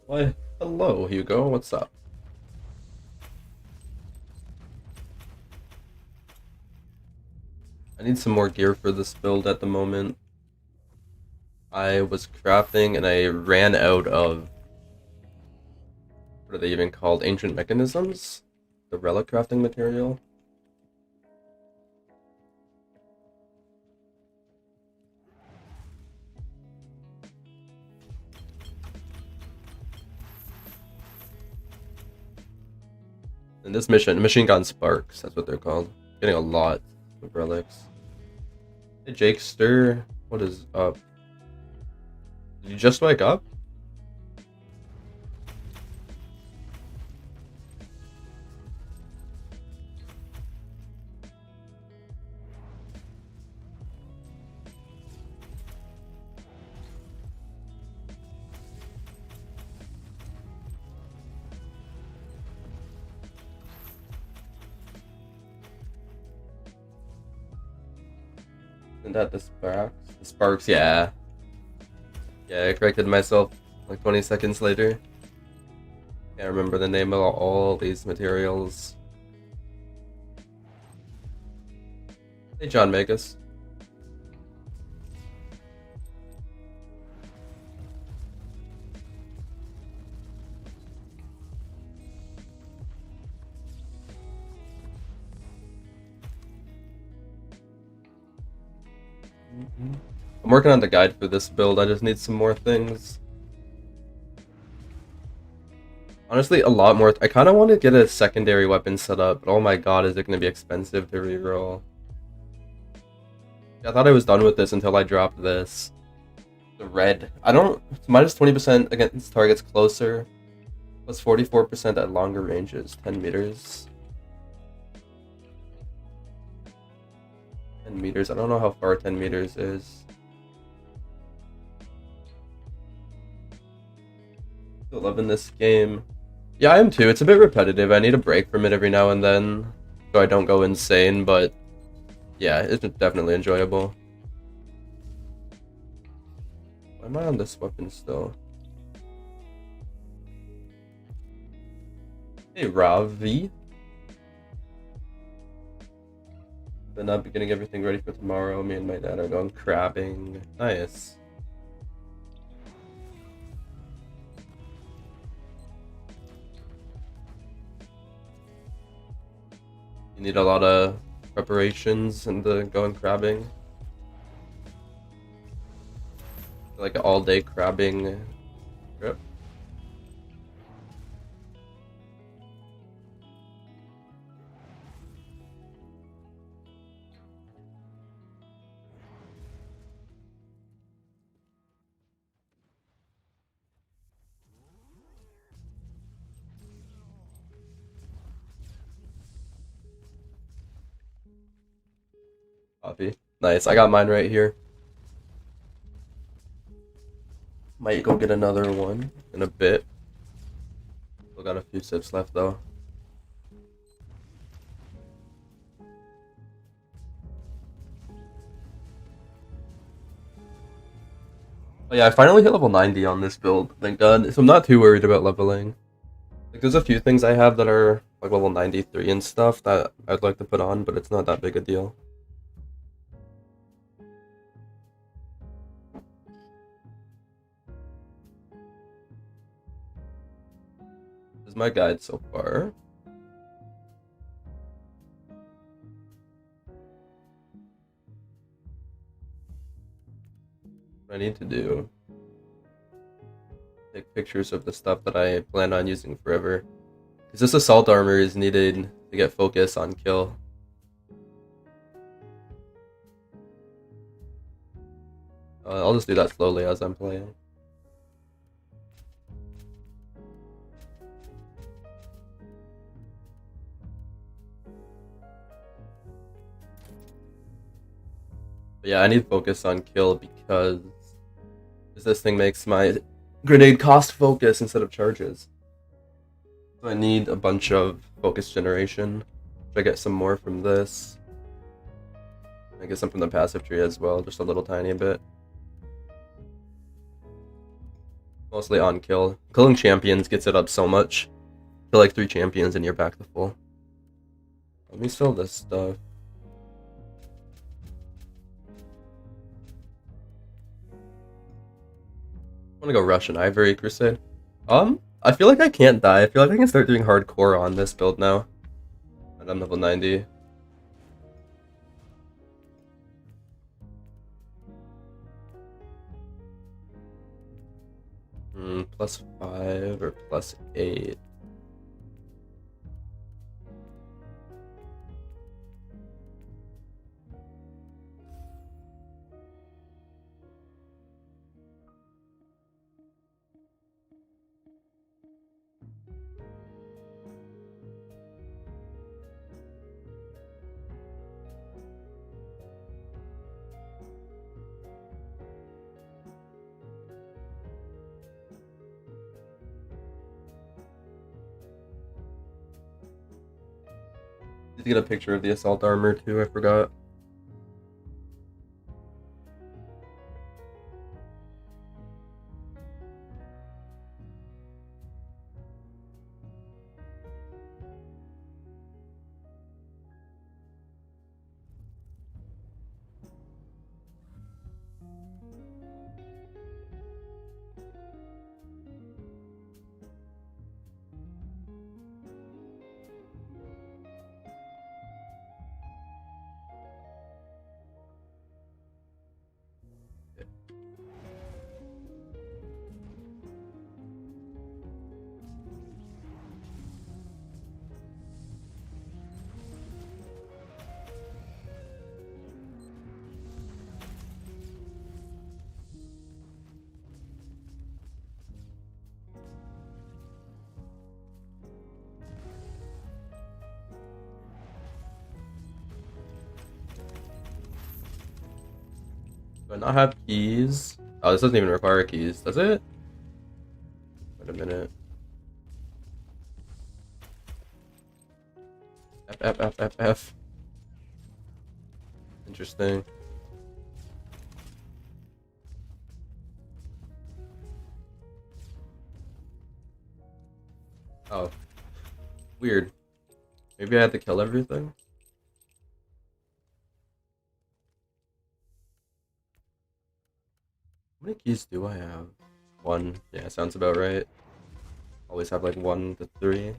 Why, hello, Hugo. What's up? I need some more gear for this build at the moment. I was crafting and I ran out of... What are they even called? Ancient mechanisms? The relic crafting material? In this mission, machine gun sparks, that's what they're called. Getting a lot of relics. Hey Jakester, what is up? Did you just wake up? Isn't that the sparks? The sparks, yeah. Yeah, I corrected myself like 20 seconds later. Can't remember the name of all these materials. Hey John Magus. I'm working on the guide for this build, I just need some more things. Honestly, a lot more. I kind of want to get a secondary weapon set up, but oh my god, is it going to be expensive to reroll. I thought I was done with this until I dropped this. The red. I don't... It's minus 20% against targets closer. Plus 44% at longer ranges. 10 meters. 10 meters. I don't know how far 10 meters is. Still loving this game. Yeah, I am too. It's a bit repetitive. I need a break from it every now and then, so I don't go insane, but yeah, it's definitely enjoyable. Why am I on this weapon still? Hey, Ravi. Been up, getting everything ready for tomorrow. Me and my dad are going crabbing. Nice. You need a lot of preparations and the going crabbing. Like an all-day crabbing trip. Coffee. Nice. I got mine right here. Might go get another one in a bit. Still got a few sips left though. Oh yeah, I finally hit level 90 on this build, thank god. So I'm not too worried about leveling. Like there's a few things I have that are like level 93 and stuff that I'd like to put on, but it's not that big a deal. This is my guide so far. What I need to do, take pictures of the stuff that I plan on using forever. Because this assault armor is needed to get focus on kill. I'll just do that slowly as I'm playing. But yeah, I need focus on kill because this thing makes my grenade cost focus instead of charges. So I need a bunch of focus generation. Should I get some more from this? I get some from the passive tree as well, just a little tiny bit. Mostly on kill. Killing champions gets it up so much. Kill like 3 champions and you're back to full. Let me sell this stuff. I want to go Russian Ivory Crusade. I feel like I can't die. I feel like I can start doing hardcore on this build now. And I'm level 90. +5 or +8. Did you get a picture of the assault armor too? I forgot. Do I not have keys? Oh, this doesn't even require keys, does it? Wait a minute. F. Interesting. Oh. Weird. Maybe I had to kill everything? How many keys do I have? 1. Yeah, sounds about right. Always have like 1 to 3.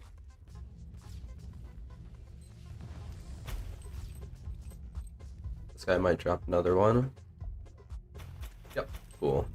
This guy might drop another one. Yep, cool.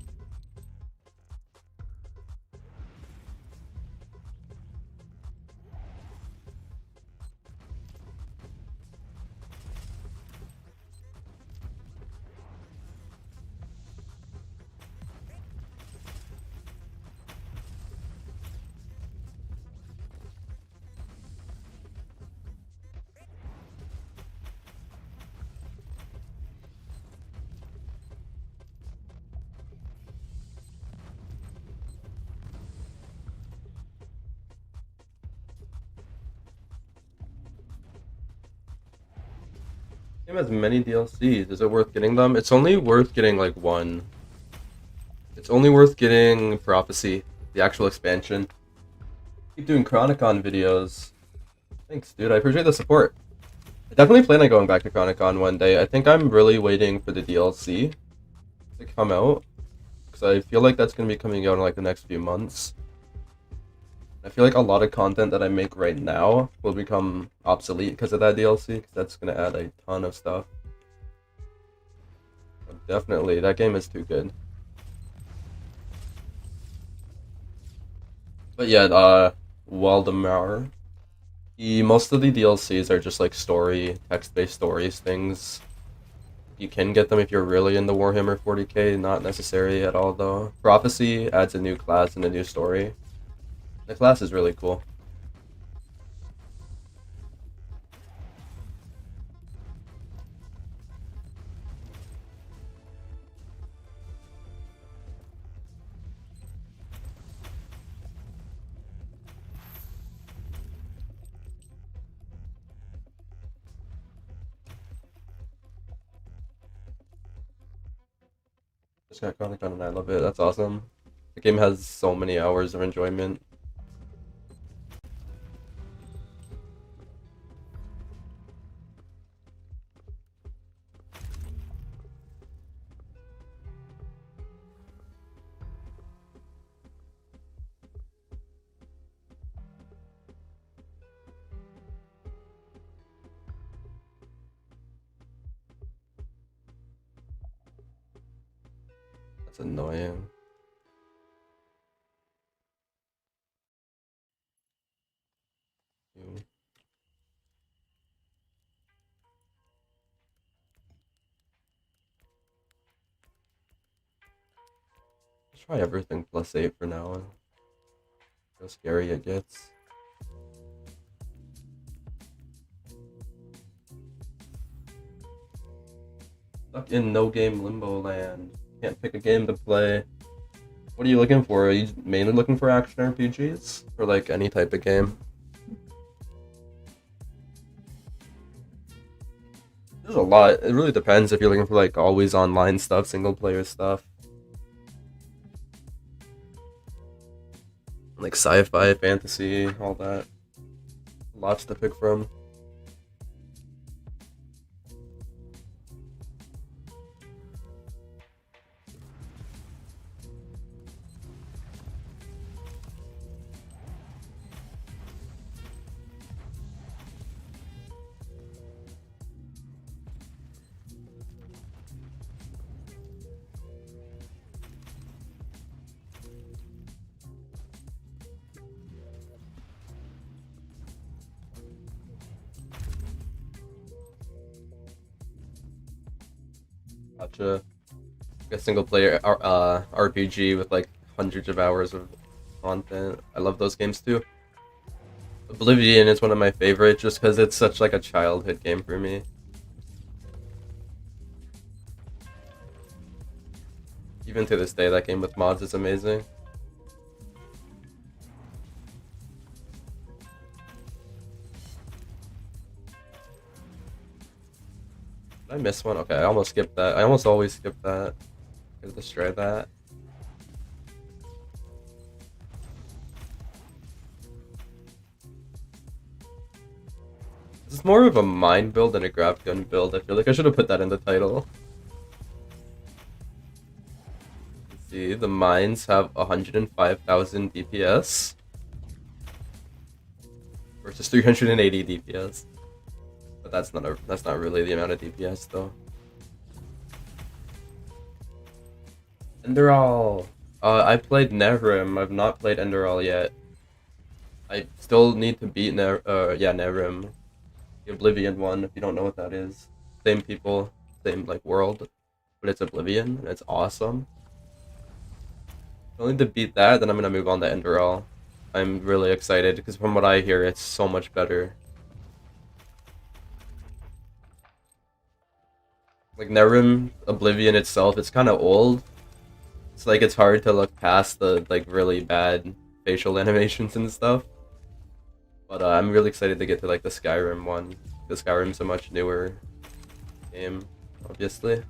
Game has many DLCs. Is it worth getting them? It's only worth getting like 1. It's only worth getting Prophecy, the actual expansion. Keep doing Chronicon videos. Thanks, dude. I appreciate the support. I definitely plan on going back to Chronicon one day. I think I'm really waiting for the DLC to come out, because I feel like that's going to be coming out in like the next few months. I feel like a lot of content that I make right now will become obsolete because of that DLC, because that's going to add a ton of stuff. But definitely, that game is too good. But yeah, Waldemar. Most of the DLCs are just like story, text-based stories things. You can get them if you're really into Warhammer 40k, not necessary at all though. Prophecy adds a new class and a new story. The class is really cool. Just got Chronicon and I love it. That's awesome. The game has so many hours of enjoyment. That's annoying. Ew. Let's try everything +8 for now. How scary it gets. Stuck in no game limbo land. Can't pick a game to play. What are you looking for? Are you mainly looking for action RPGs? Or like any type of game? There's a lot. It really depends if you're looking for like always online stuff, single player stuff. Like sci-fi, fantasy, all that. Lots to pick from. Gotcha. A single player RPG with like hundreds of hours of content. I love those games too. Oblivion is one of my favorites just because it's such like a childhood game for me. Even to this day, that game with mods is amazing. Did I miss one? Okay, I almost skipped that. I almost always skip that. Gotta destroy that. This is more of a mine build than a Grav-Gun build. I feel like I should have put that in the title. Let's see, the mines have 105,000 DPS versus 380 DPS. But that's not really the amount of DPS though. Enderall. I played Nevrim. I've not played Enderall yet. I still need to beat Nevrim. The Oblivion one, if you don't know what that is. Same people, same like world, but it's Oblivion and it's awesome. I need to beat that, then I'm gonna move on to Enderall. I'm really excited because from what I hear, it's so much better. Like Nevrim, Oblivion itself, it's kind of old. It's like it's hard to look past the like really bad facial animations and stuff. But I'm really excited to get to like the Skyrim one. The Skyrim's a much newer game, obviously.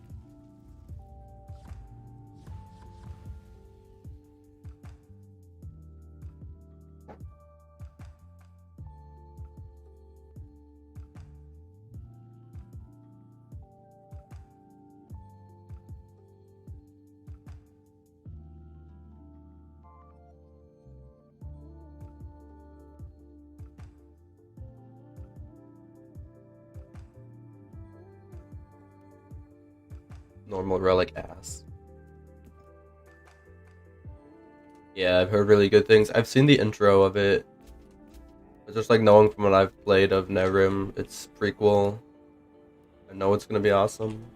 Normal relic ass. Yeah, I've heard really good things. I've seen the intro of it. But just like knowing from what I've played of Nevrim, it's prequel. I know it's gonna be awesome.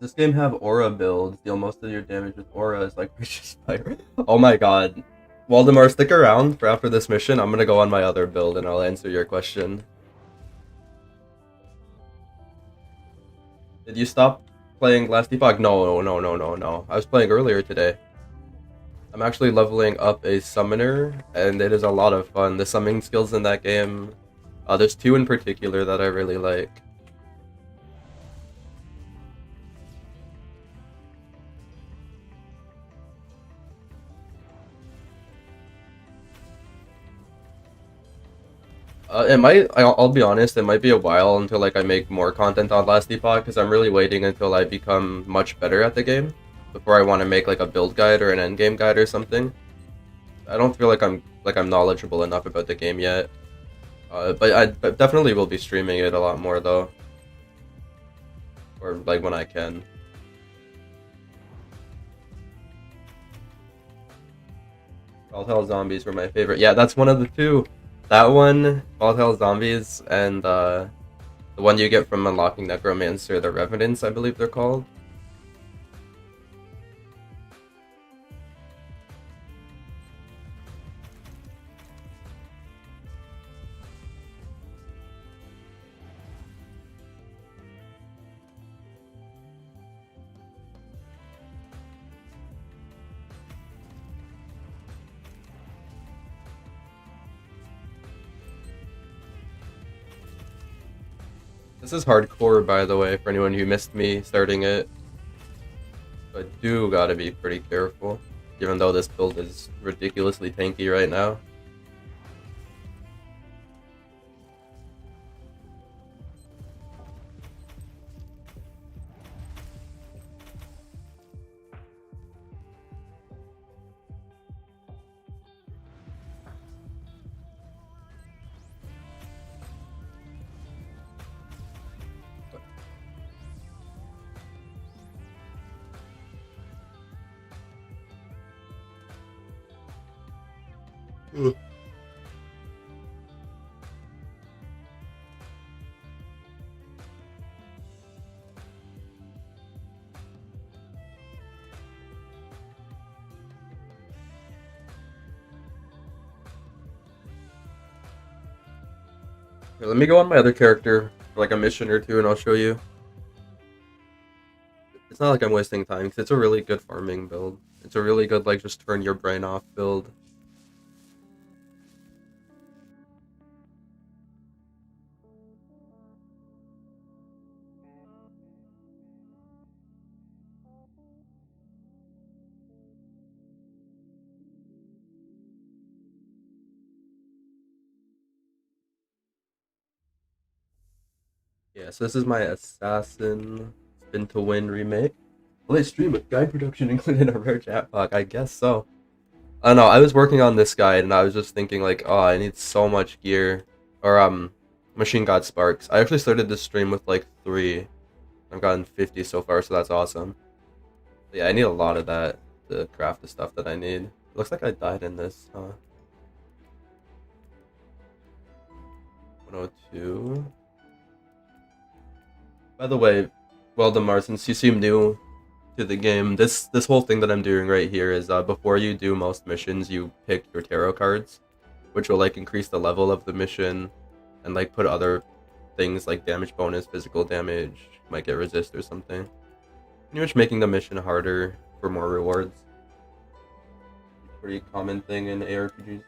This game have aura builds. Deal most of your damage with auras like precious fire. Oh my god. Waldemar, stick around for after this mission. I'm gonna go on my other build and I'll answer your question. Did you stop playing last debug? No. I was playing earlier today. I'm actually leveling up a summoner, and it is a lot of fun. The summoning skills in that game, there's two in particular that I really like. I'll be honest, it might be a while until like I make more content on Last Epoch, because I'm really waiting until I become much better at the game before I want to make like a build guide or an endgame guide or something. I don't feel like I'm knowledgeable enough about the game yet. But I definitely will be streaming it a lot more though. Or like when I can. Telltale Zombies were my favorite. Yeah, that's one of the two. That one, Telltale Zombies, and the one you get from unlocking Necromancer, the Revenants, I believe they're called. This is hardcore, by the way, for anyone who missed me starting it. I do gotta be pretty careful, even though this build is ridiculously tanky right now. Ugh. Here, let me go on my other character for like a mission or two and I'll show you. It's not like I'm wasting time, because it's a really good farming build. It's a really good, like, just turn your brain off build. Yeah, so this is my Assassin Spin to Win remake. Will I stream it? Guide production included a rare chat pack? I guess so. I don't know, I was working on this guide and I was just thinking like, oh, I need so much gear. Or, Machine God Sparks. I actually started this stream with like 3. I've gotten 50 so far, so that's awesome. But yeah, I need a lot of that to craft the stuff that I need. It looks like I died in this, huh? 102. By the way, Waldemar, since you seem new to the game, this whole thing that I'm doing right here is before you do most missions, you pick your tarot cards, which will like increase the level of the mission and like put other things like damage bonus, physical damage, might get resist or something. Pretty much making the mission harder for more rewards. Pretty common thing in ARPGs.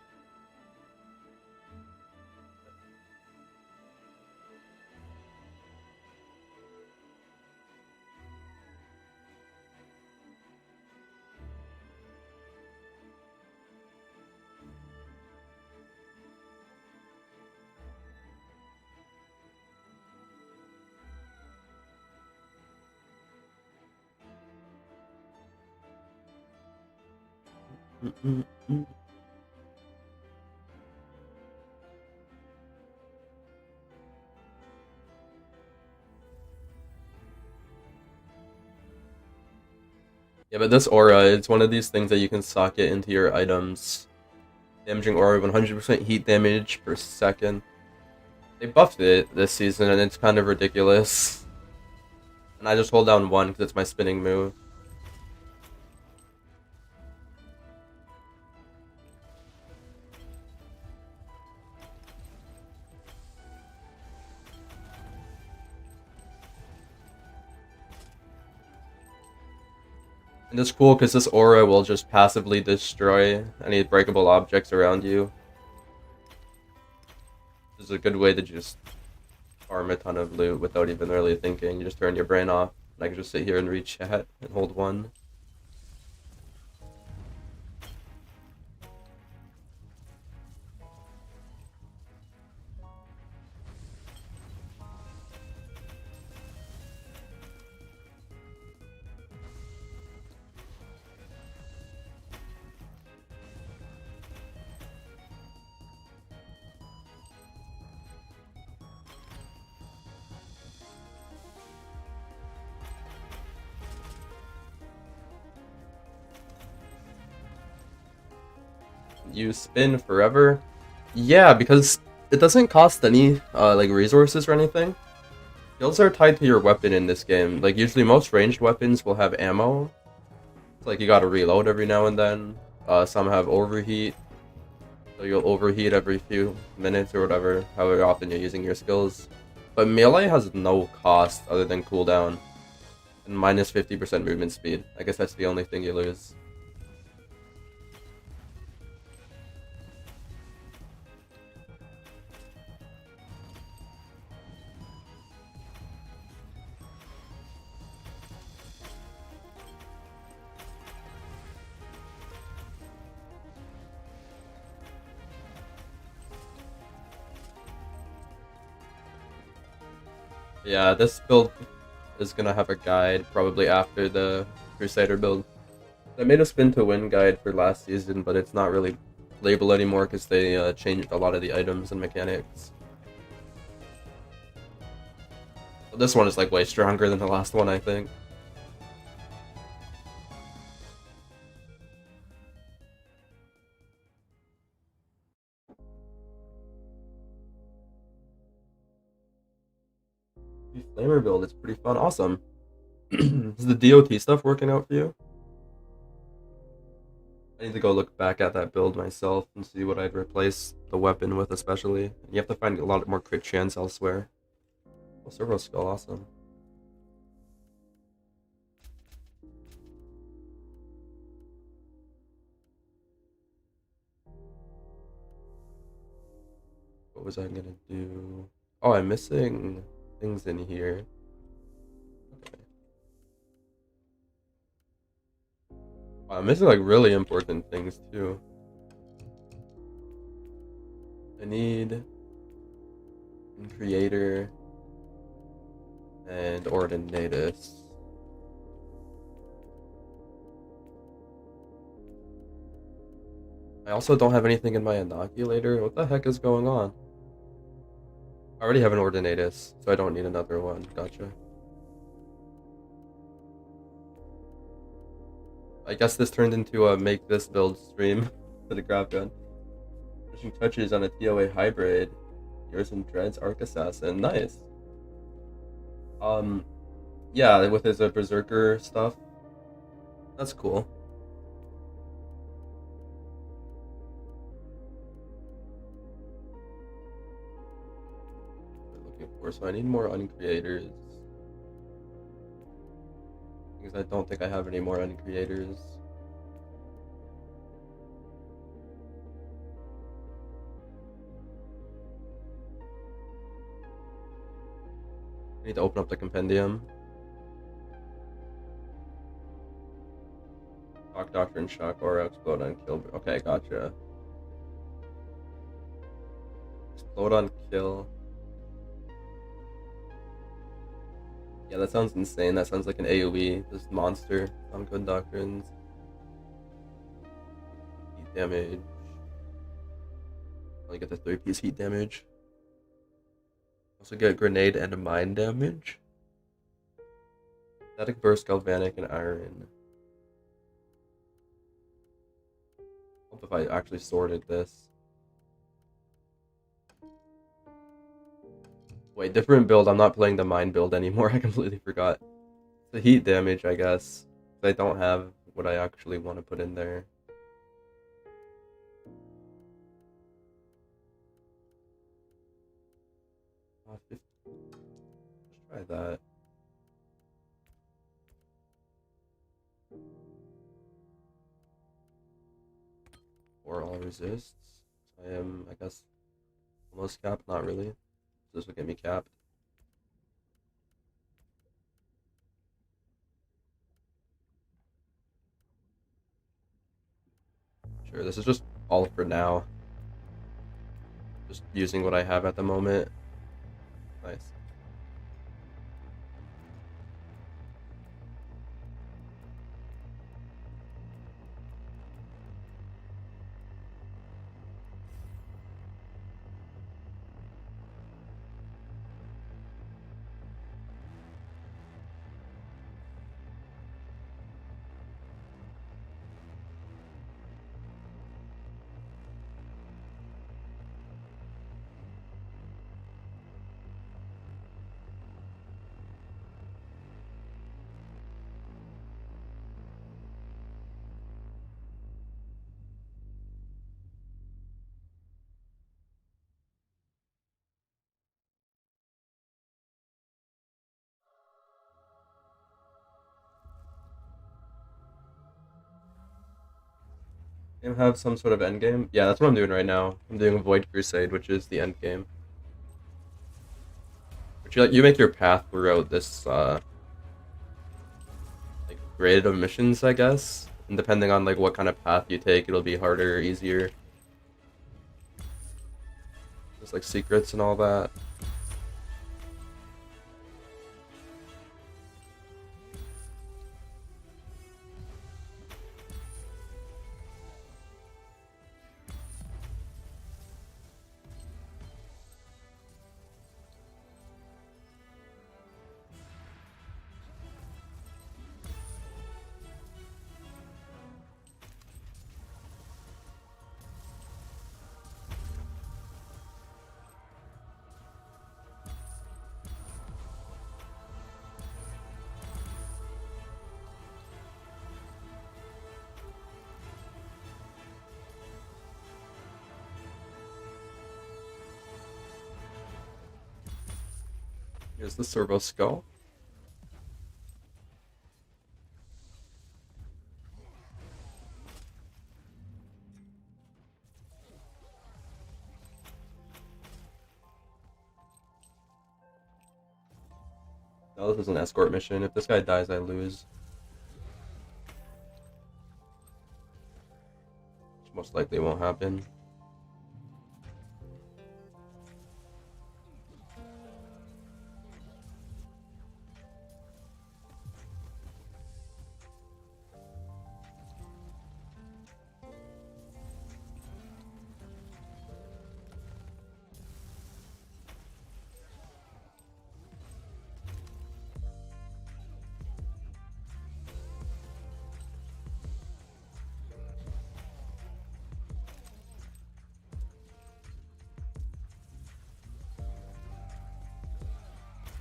Yeah, but this aura, it's one of these things that you can socket into your items. Damaging aura, 100% heat damage per second. They buffed it this season and it's kind of ridiculous. And I just hold down 1 because it's my spinning move. And it's cool because this aura will just passively destroy any breakable objects around you. This is a good way to just farm a ton of loot without even really thinking. You just turn your brain off. And I can just sit here and read chat and hold 1. You spin forever? Yeah, because it doesn't cost any like resources or anything. Skills are tied to your weapon in this game. Like usually most ranged weapons will have ammo. It's like you gotta reload every now and then. Some have overheat. So you'll overheat every few minutes or whatever, however often you're using your skills. But melee has no cost other than cooldown. And minus 50% movement speed. I guess that's the only thing you lose. Yeah, this build is gonna have a guide probably after the Crusader build. I made a spin to win guide for last season, but it's not really labeled anymore because they changed a lot of the items and mechanics. But this one is like way stronger than the last one, I think. Flamer build, it's pretty fun. Awesome. Is the DOT stuff working out for you? I need to go look back at that build myself and see what I'd replace the weapon with, especially. You have to find a lot more crit chance elsewhere. Oh, Servo Skull, awesome. What was I gonna do? Oh, I'm missing things in here. Okay. Oh, I'm missing like really important things too. I need Creator and Ordinatus. I also don't have anything in my inoculator. What the heck is going on? I already have an Ordinatus, so I don't need another one. Gotcha. I guess this turned into a make this build stream for the Grav-Gun. Finishing touches on a TOA hybrid. Yours and Dread's Arc Assassin. Nice. Yeah, with his Berserker stuff. That's cool. Looking for, so I need more uncreators. Because I don't think I have any more uncreators. I need to open up the compendium. Shock Doctrine, Shock Aura, Explode on Kill. Okay, gotcha. Explode on Kill. Yeah, that sounds insane. That sounds like an AoE, this monster on Good Doctrines. Heat damage. Only get the 3-piece heat damage. Also get grenade and mine damage. Static Burst, Galvanic, and Iron. Hope if I actually sorted this. Wait, different build. I'm not playing the mine build anymore. I completely forgot. The heat damage, I guess. I don't have what I actually want to put in there. Let's try that. Or all resists. I am, I guess, almost capped. Not really. This will get me capped. Sure, this is just all for now. Just using what I have at the moment. Nice. You have some sort of end game? Yeah, that's what I'm doing right now. I'm doing a Void Crusade, which is the end game. Which you make your path throughout this like grid of missions, I guess. And depending on like what kind of path you take, it'll be harder or easier. There's like secrets and all that. Here's the servo skull. Now this is an escort mission. If this guy dies, I lose. Which most likely won't happen.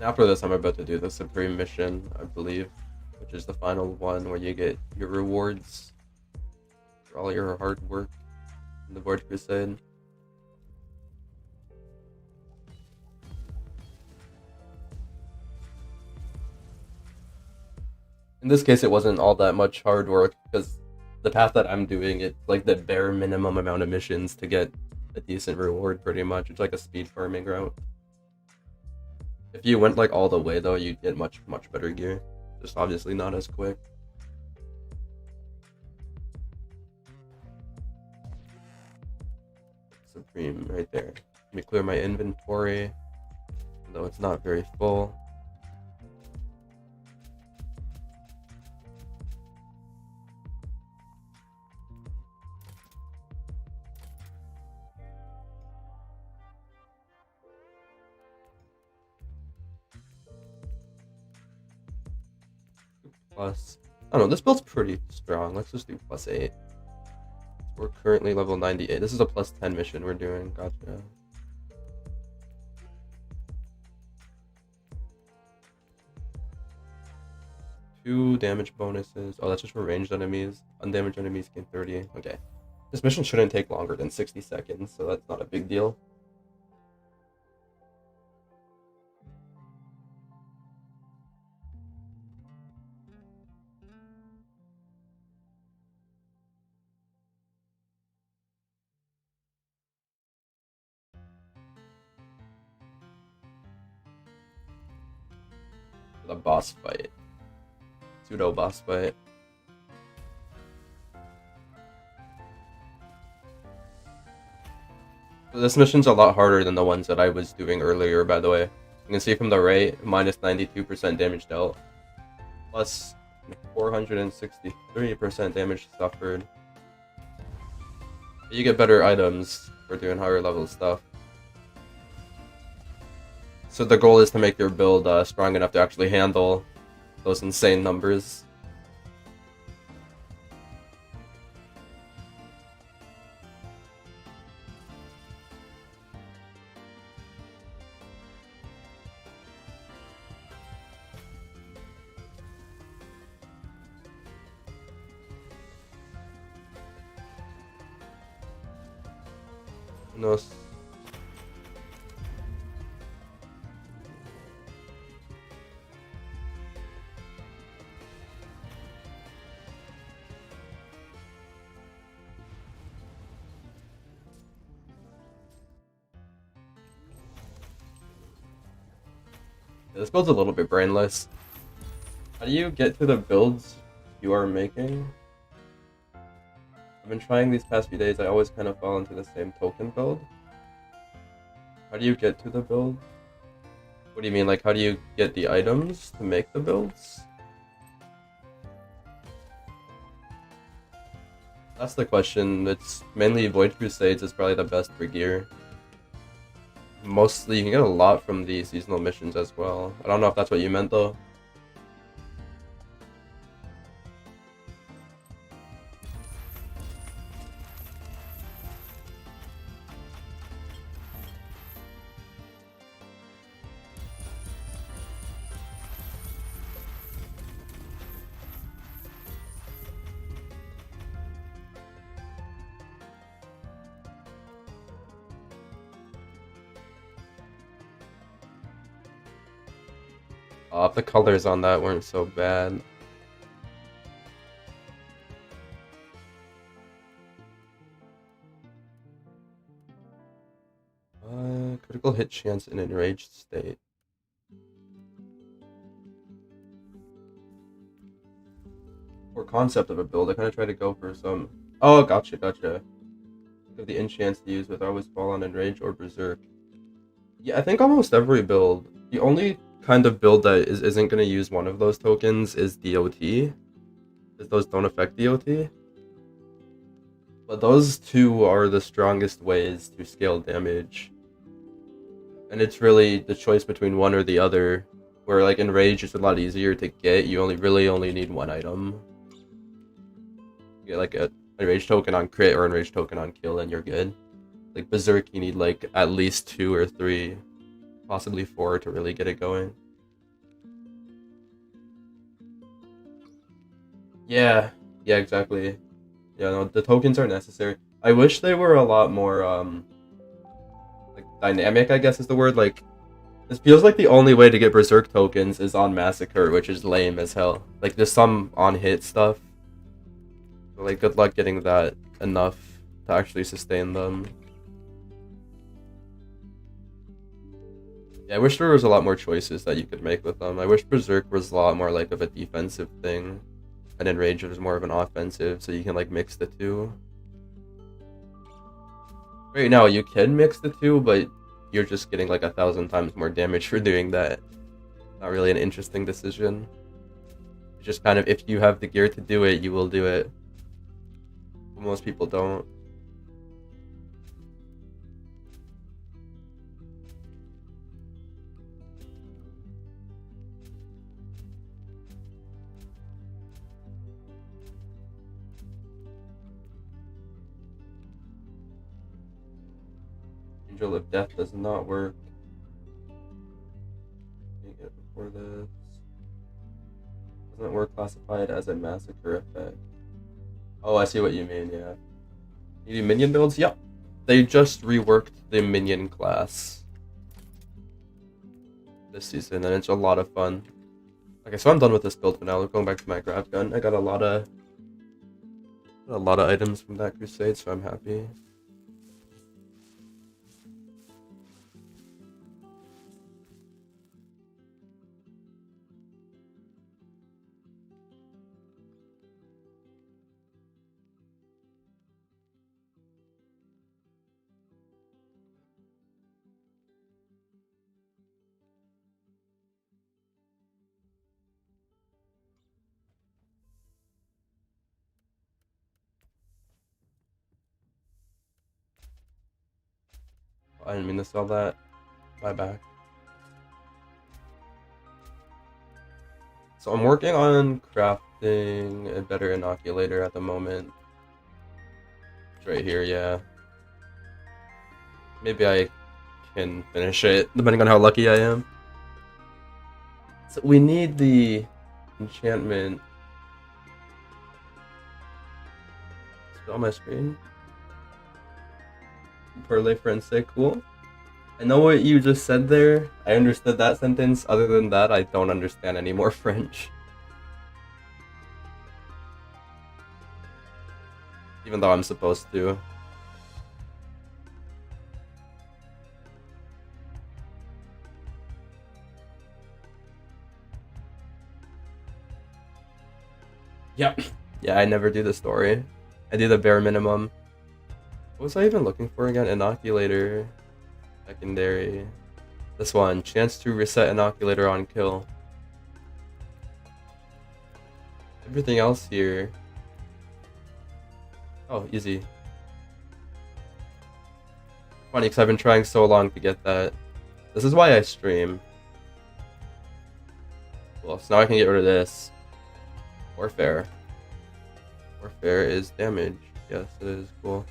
After this, I'm about to do the Supreme mission, I believe, which is the final one where you get your rewards for all your hard work in the Void Crusade. In this case, it wasn't all that much hard work because the path that I'm doing, it's like the bare minimum amount of missions to get a decent reward, pretty much. It's like a speed farming route. If you went like all the way though, you'd get much better gear. Just obviously not as quick. Supreme right there. Let me clear my inventory, though it's not very full. Plus, I don't know, this build's pretty strong. Let's just do +8. We're currently level 98. This is a +10 mission we're doing. Gotcha. 2 damage bonuses. Oh, that's just for ranged enemies. Undamaged enemies gain 30. Okay. This mission shouldn't take longer than 60 seconds, so that's not a big deal. The boss fight. Pseudo boss fight. This mission's a lot harder than the ones that I was doing earlier, by the way. You can see from the right, minus 92% damage dealt. Plus 463% damage suffered. You get better items for doing higher level stuff. So the goal is to make your build strong enough to actually handle those insane numbers. No. This build's a little bit brainless. How do you get to the builds you are making? I've been trying these past few days, I always kind of fall into the same token build. How do you get to the build? What do you mean, like how do you get the items to make the builds? That's the question. It's mainly Void Crusades is probably the best for gear. Mostly, you can get a lot from the seasonal missions as well. I don't know if that's what you meant though. If the colors on that weren't so bad. Critical hit chance in enraged state. For concept of a build, I kind of try to go for some... Oh, gotcha. If the enchants to use with always fall on enrage or berserk. Yeah, I think almost every build. The only kind of build that isn't going to use one of those tokens is DOT. Because those don't affect DOT. But those two are the strongest ways to scale damage. And it's really the choice between one or the other. Where like enrage is a lot easier to get, you really only need one item. You get like a enrage token on crit or enrage token on kill and you're good. Like berserk you need like at least 2 or 3, possibly 4 to really get it going. Yeah, exactly. Yeah, no, the tokens are necessary. I wish they were a lot more like dynamic, I guess is the word. Like this feels like the only way to get berserk tokens is on massacre, which is lame as hell. Like there's some on hit stuff. But, like good luck getting that enough to actually sustain them. Yeah, I wish there was a lot more choices that you could make with them. I wish berserk was a lot more like of a defensive thing. And enrage was more of an offensive, so you can like mix the two. Right now you can mix the two, but you're just getting like 1,000 times more damage for doing that. Not really an interesting decision. It's just kind of if you have the gear to do it, you will do it. But most people don't. Angel of Death does not work. Can't get before this. Doesn't work classified as a massacre effect. Oh, I see what you mean, yeah. You do minion builds? Yep. They just reworked the minion class this season, and it's a lot of fun. Okay, so I'm done with this build for now. Going back to my Grav-Gun. I got a lot of items from that Crusade, so I'm happy. I didn't mean to sell that. My back. So I'm working on crafting a better inoculator at the moment. It's right here, yeah. Maybe I can finish it, depending on how lucky I am. So we need the enchantment. Is it on my screen? Perle Forensic, cool. I know what you just said there. I understood that sentence. Other than that, I don't understand any more French. Even though I'm supposed to. Yep. Yeah, I never do the story. I do the bare minimum. What was I even looking for again? Inoculator. Secondary. This one. Chance to reset inoculator on kill. Everything else here. Oh, easy. Funny, because I've been trying so long to get that. This is why I stream. Well, so now I can get rid of this. Warfare. Warfare is damage. Yes, it is. Cool.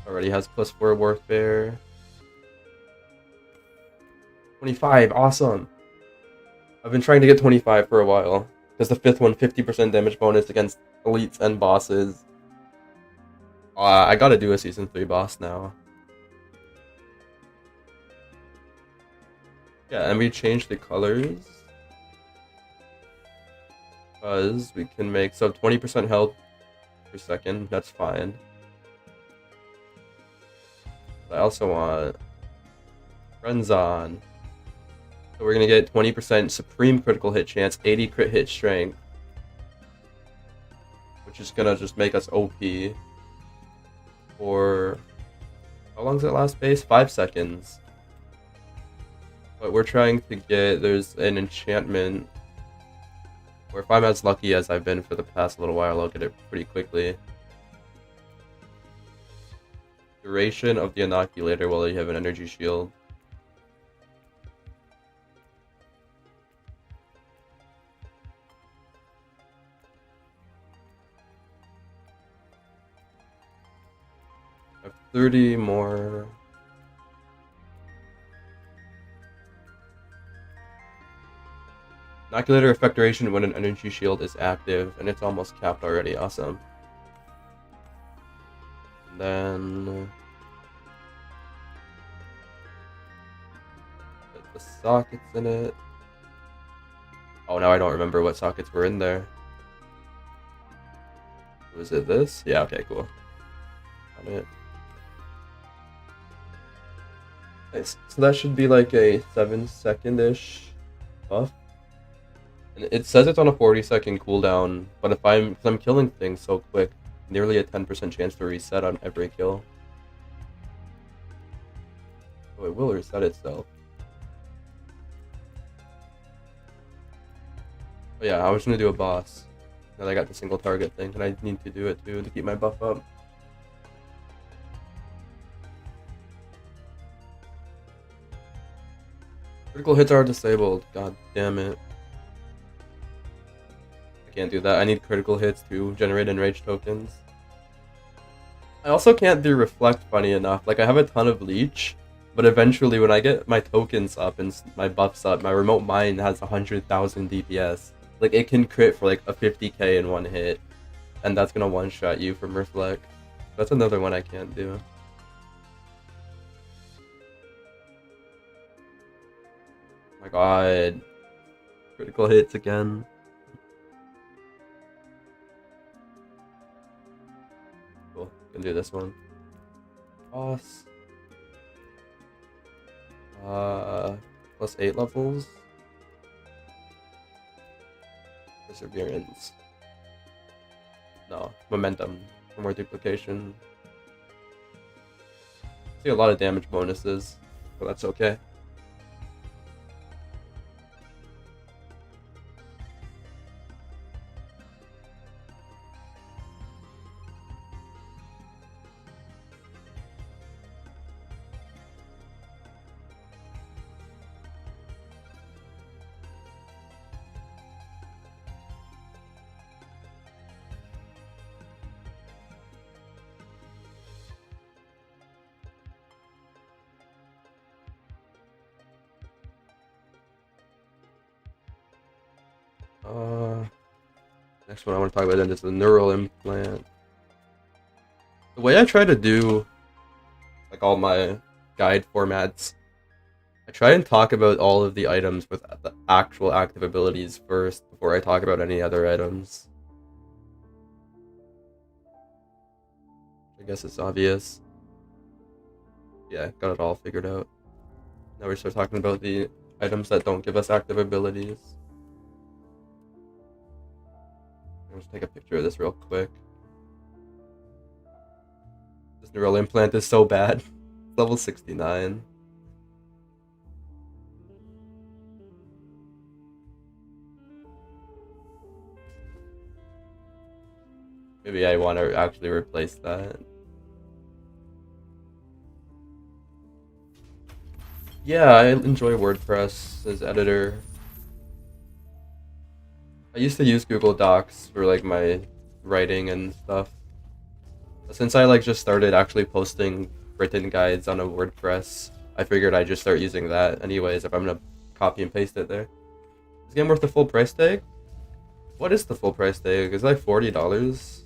Already has +4 warfare. 25, awesome. I've been trying to get 25 for a while. Because the fifth one, 50% damage bonus against elites and bosses. I gotta do a Season 3 boss now. Yeah, and we changed the colors. Because we can make, so 20% health per second, that's fine. I also want Friends on. So we're gonna get 20% supreme critical hit chance, 80 crit hit strength. Which is gonna just make us OP. For how long does it last base? 5 seconds. But we're trying to get, there's an enchantment where if I'm as lucky as I've been for the past little while, I'll get it pretty quickly. Duration of the inoculator while you have an energy shield. I have 30 more. Inoculator effect duration when an energy shield is active, and it's almost capped already. Awesome. And then put the sockets in it. Oh, now I don't remember what sockets were in there. Was it this? Yeah, okay, cool. Got it. Nice. So that should be like a 7-second-ish buff. And it says it's on a 40-second cooldown, but if I'm killing things so quick, nearly a 10% chance to reset on every kill. So it will reset itself. But yeah, I was gonna do a boss. Now that I got the single target thing, and I need to do it too to keep my buff up. Critical hits are disabled. God damn it. I can't do that. I need critical hits to generate enraged tokens. I also can't do reflect funny enough. Like I have a ton of leech, but eventually when I get my tokens up and my buffs up, my remote mine has 100,000 DPS. Like it can crit for like a 50k in one hit, and that's gonna one shot you from reflect. That's another one I can't do. Oh my god. Critical hits again. Cool. Can do this one. Boss. Plus 8 levels. Perseverance. No. Momentum. For more duplication. See a lot of damage bonuses, but that's okay. Next one I want to talk about then is the neural implant. The way I try to do like all my guide formats, I try and talk about all of the items with the actual active abilities first before I talk about any other items. I guess it's obvious. Yeah, got it all figured out. Now we start talking about the items that don't give us active abilities. I'll just take a picture of this real quick. This neural implant is so bad. Level 69. Maybe I want to actually replace that. Yeah, I enjoy WordPress as editor. I used to use Google Docs for like my writing and stuff. Since I like just started actually posting written guides on a WordPress, I figured I'd just start using that anyways if I'm gonna copy and paste it there. Is the game worth the full price tag? What is the full price tag? Is it like $40?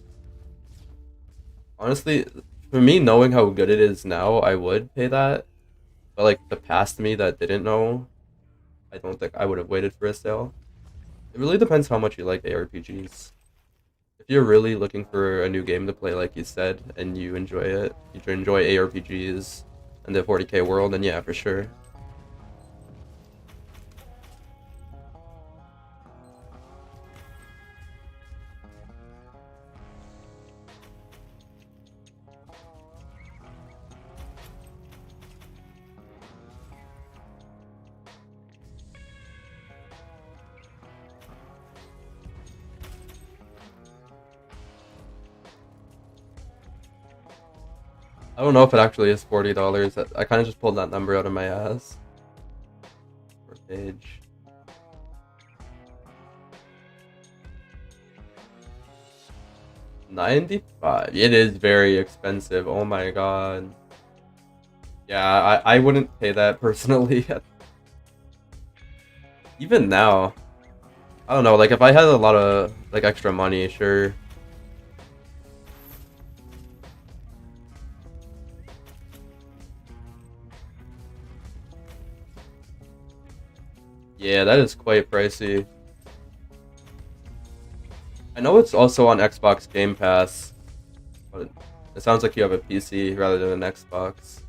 Honestly, for me knowing how good it is now, I would pay that. But like the past me that didn't know, I don't think I would have waited for a sale. It really depends how much you like ARPGs. If you're really looking for a new game to play, like you said, and you enjoy it, you enjoy ARPGs and the 40k world, then yeah, for sure. I don't know if it actually is $40. I kind of just pulled that number out of my ass. Per page. $95. It is very expensive. Oh my god. Yeah, I wouldn't pay that personally. Even now, I don't know. Like if I had a lot of like extra money, sure. Yeah, that is quite pricey. I know it's also on Xbox Game Pass, but it sounds like you have a PC rather than an Xbox.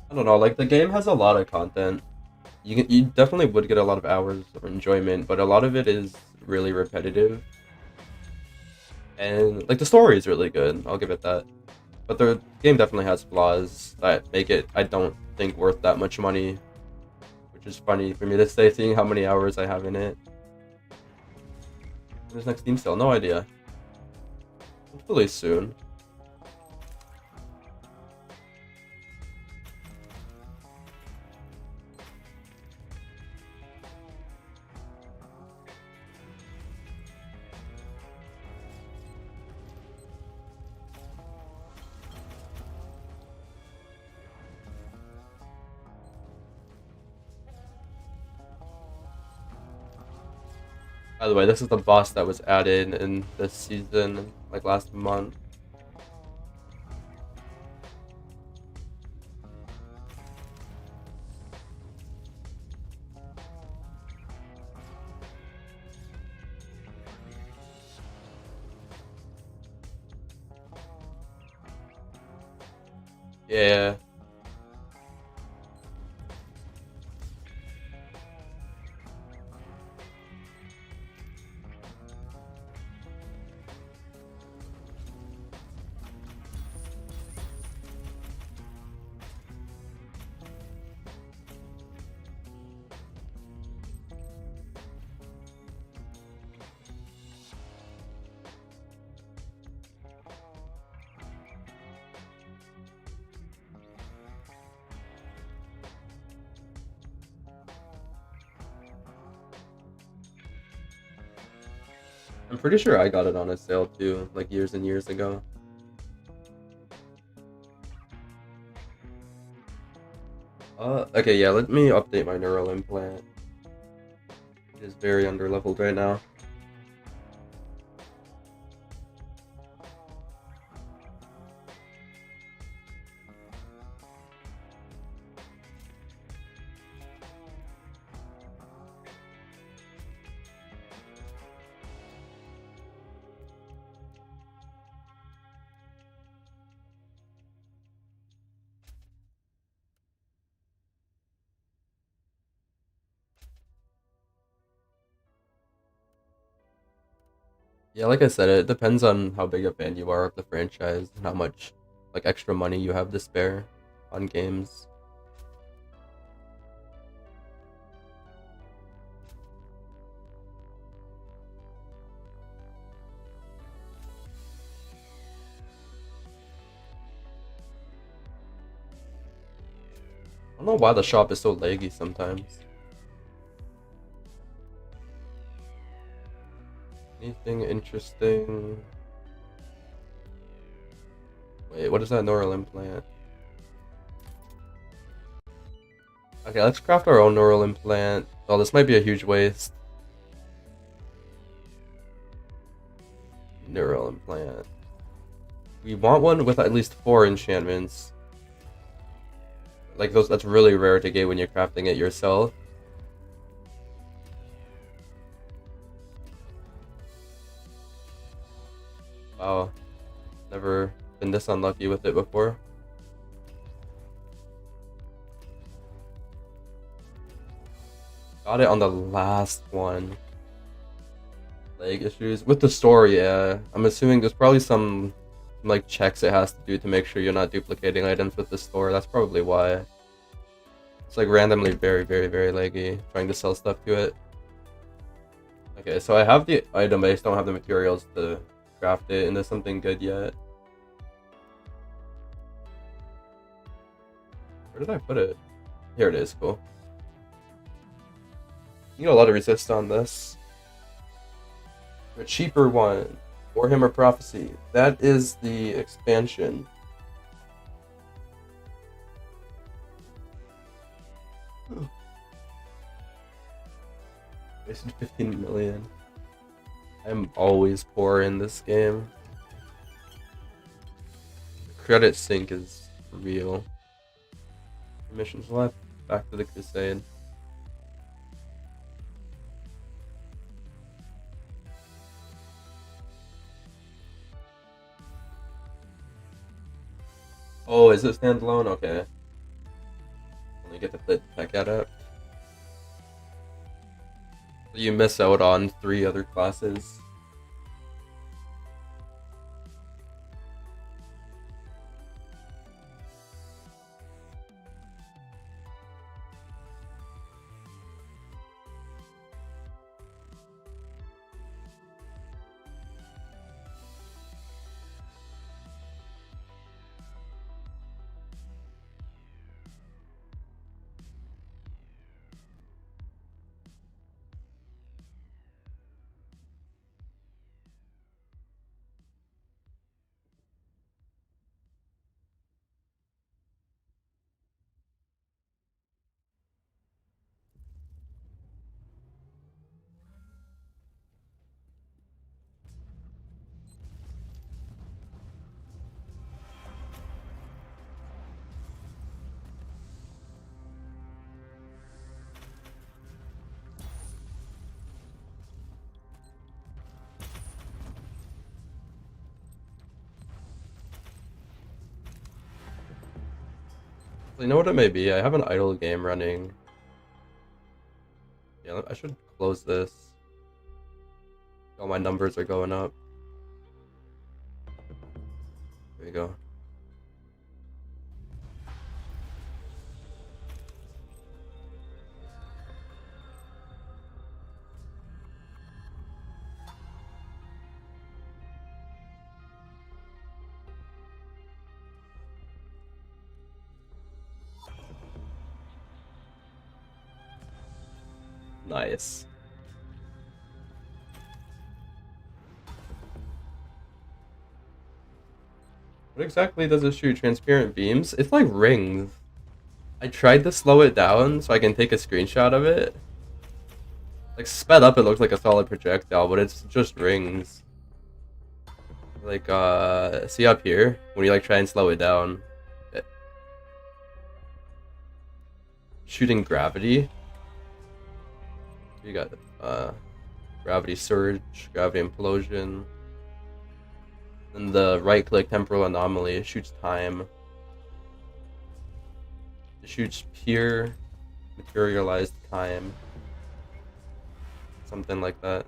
I don't know, like the game has a lot of content. You definitely would get a lot of hours of enjoyment, but a lot of it is really repetitive. And like the story is really good, I'll give it that. But the game definitely has flaws that make it, I don't think, worth that much money. Which is funny for me to say, seeing how many hours I have in it. When's next Steam sale? No idea. Hopefully soon. By the way, this is the boss that was added in this season, like last month. Yeah. I'm pretty sure I got it on a sale too, like years and years ago. Okay, yeah, let me update my neural implant. It is very underleveled right now. Yeah, like I said, it depends on how big a fan you are of the franchise and how much like extra money you have to spare on games. I don't know why the shop is so laggy sometimes. Anything interesting? Wait, what is that neural implant? Okay, let's craft our own neural implant. Oh, this might be a huge waste. Neural implant. We want one with at least 4 enchantments. Like those, that's really rare to get when you're crafting it yourself. Wow, never been this unlucky with it before. Got it on the last one. Lag issues with the store, yeah. I'm assuming there's probably some like checks it has to do to make sure you're not duplicating items with the store. That's probably why. It's like randomly very, very, very laggy trying to sell stuff to it. Okay, so I have the item, I just don't have the materials to craft it into something good yet. Where did I put it? Here it is, cool. You get a lot of resist on this. A cheaper one, Warhammer Prophecy. That is the expansion. Wasted 15 million. I'm always poor in this game. Credit sync is real. Missions left. Back to the Crusade. Oh, is it standalone? Okay. Only get to play the tech at it. You miss out on 3 other classes. You know what it may be? I have an idle game running. Yeah, I should close this. All my numbers are going up. There you go. Nice. What exactly does it shoot? Transparent beams? It's like rings. I tried to slow it down so I can take a screenshot of it. Like, sped up it looks like a solid projectile, but it's just rings. Like, see up here? When you, like, try and slow it down. Shooting gravity. You got, gravity surge, gravity implosion. And the right-click temporal anomaly, it shoots time. It shoots pure materialized time. Something like that.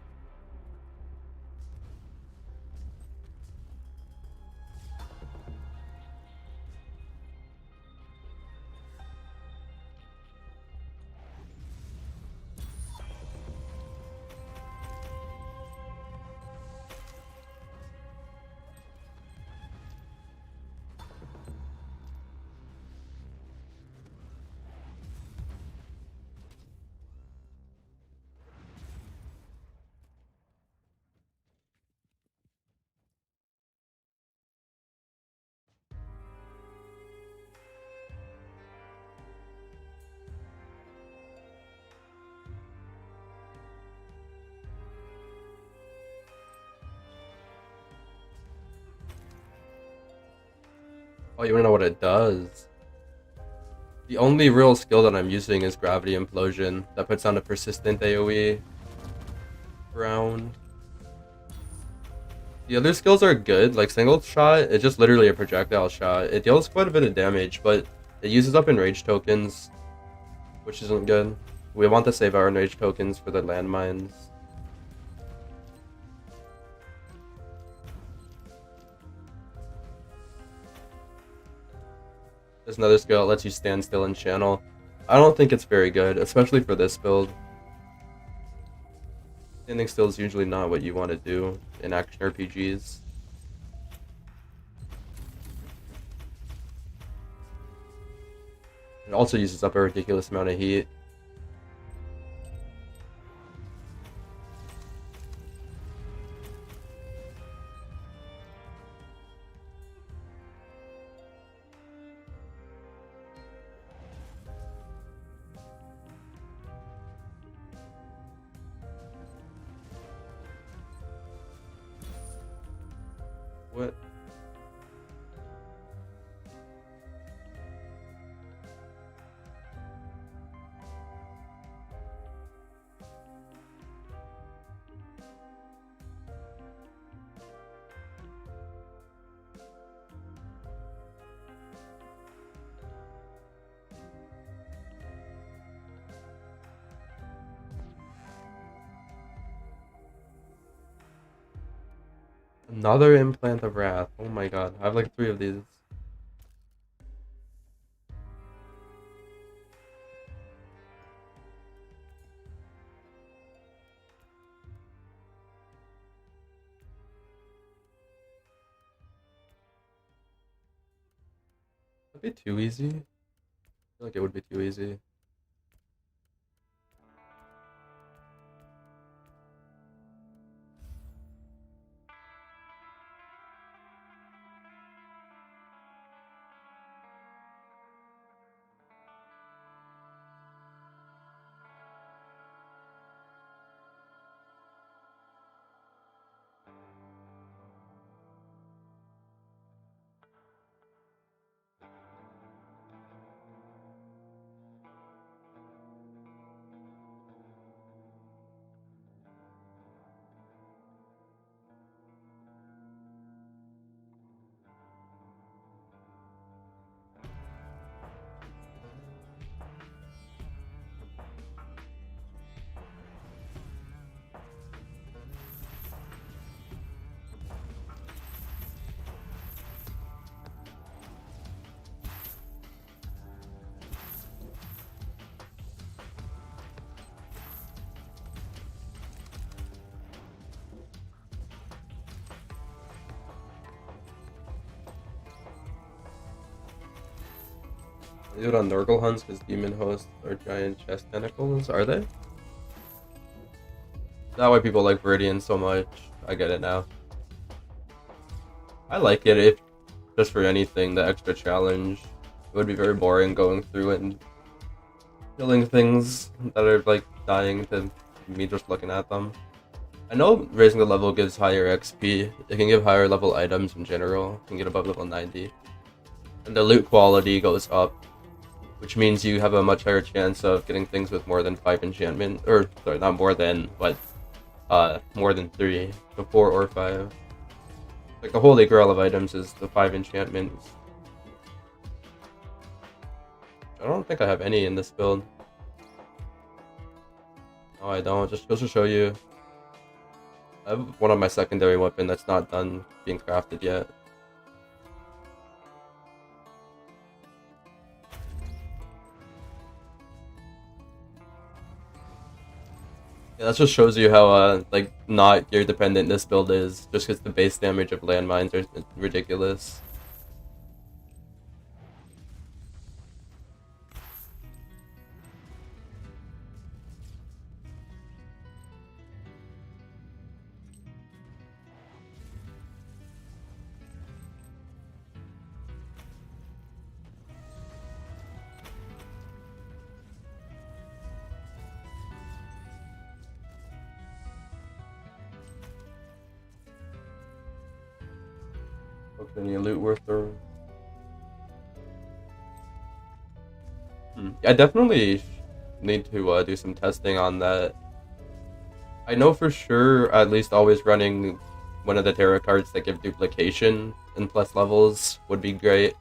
Oh, you wanna know what it does? The only real skill that I'm using is Gravity Implosion. That puts on a persistent AoE round. The other skills are good, like single shot, it's just literally a projectile shot. It deals quite a bit of damage, but it uses up enrage tokens, which isn't good. We want to save our enrage tokens for the landmines. There's another skill that lets you stand still and channel. I don't think it's very good, especially for this build. Standing still is usually not what you want to do in action RPGs. It also uses up a ridiculous amount of heat. What? Another implant of wrath. Oh my god. I have like 3 of these. That'd be too easy. I feel like it would be too easy. They do it on Nurgle hunts because demon hosts are giant chest tentacles, are they? Is that why people like Viridian so much? I get it now. I like it if just for anything, the extra challenge. It would be very boring going through it and killing things that are like dying to me just looking at them. I know raising the level gives higher XP. It can give higher level items in general. You can get above level 90. And the loot quality goes up, which means you have a much higher chance of getting things with more than 5 enchantment. Or, sorry, not more than, but more than 3. So 4 or 5. Like, the holy grail of items is the 5 enchantments. I don't think I have any in this build. No, I don't. Just goes to show you. I have one on my secondary weapon that's not done being crafted yet. Yeah, that just shows you how like not gear dependent this build is, just because the base damage of landmines are ridiculous. Okay, any loot worth or I definitely need to do some testing on that. I know for sure at least always running one of the tarot cards that give duplication and plus levels would be great.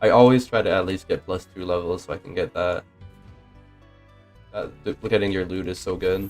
I always try to at least get +2 levels so I can get that. Duplicating your loot is so good.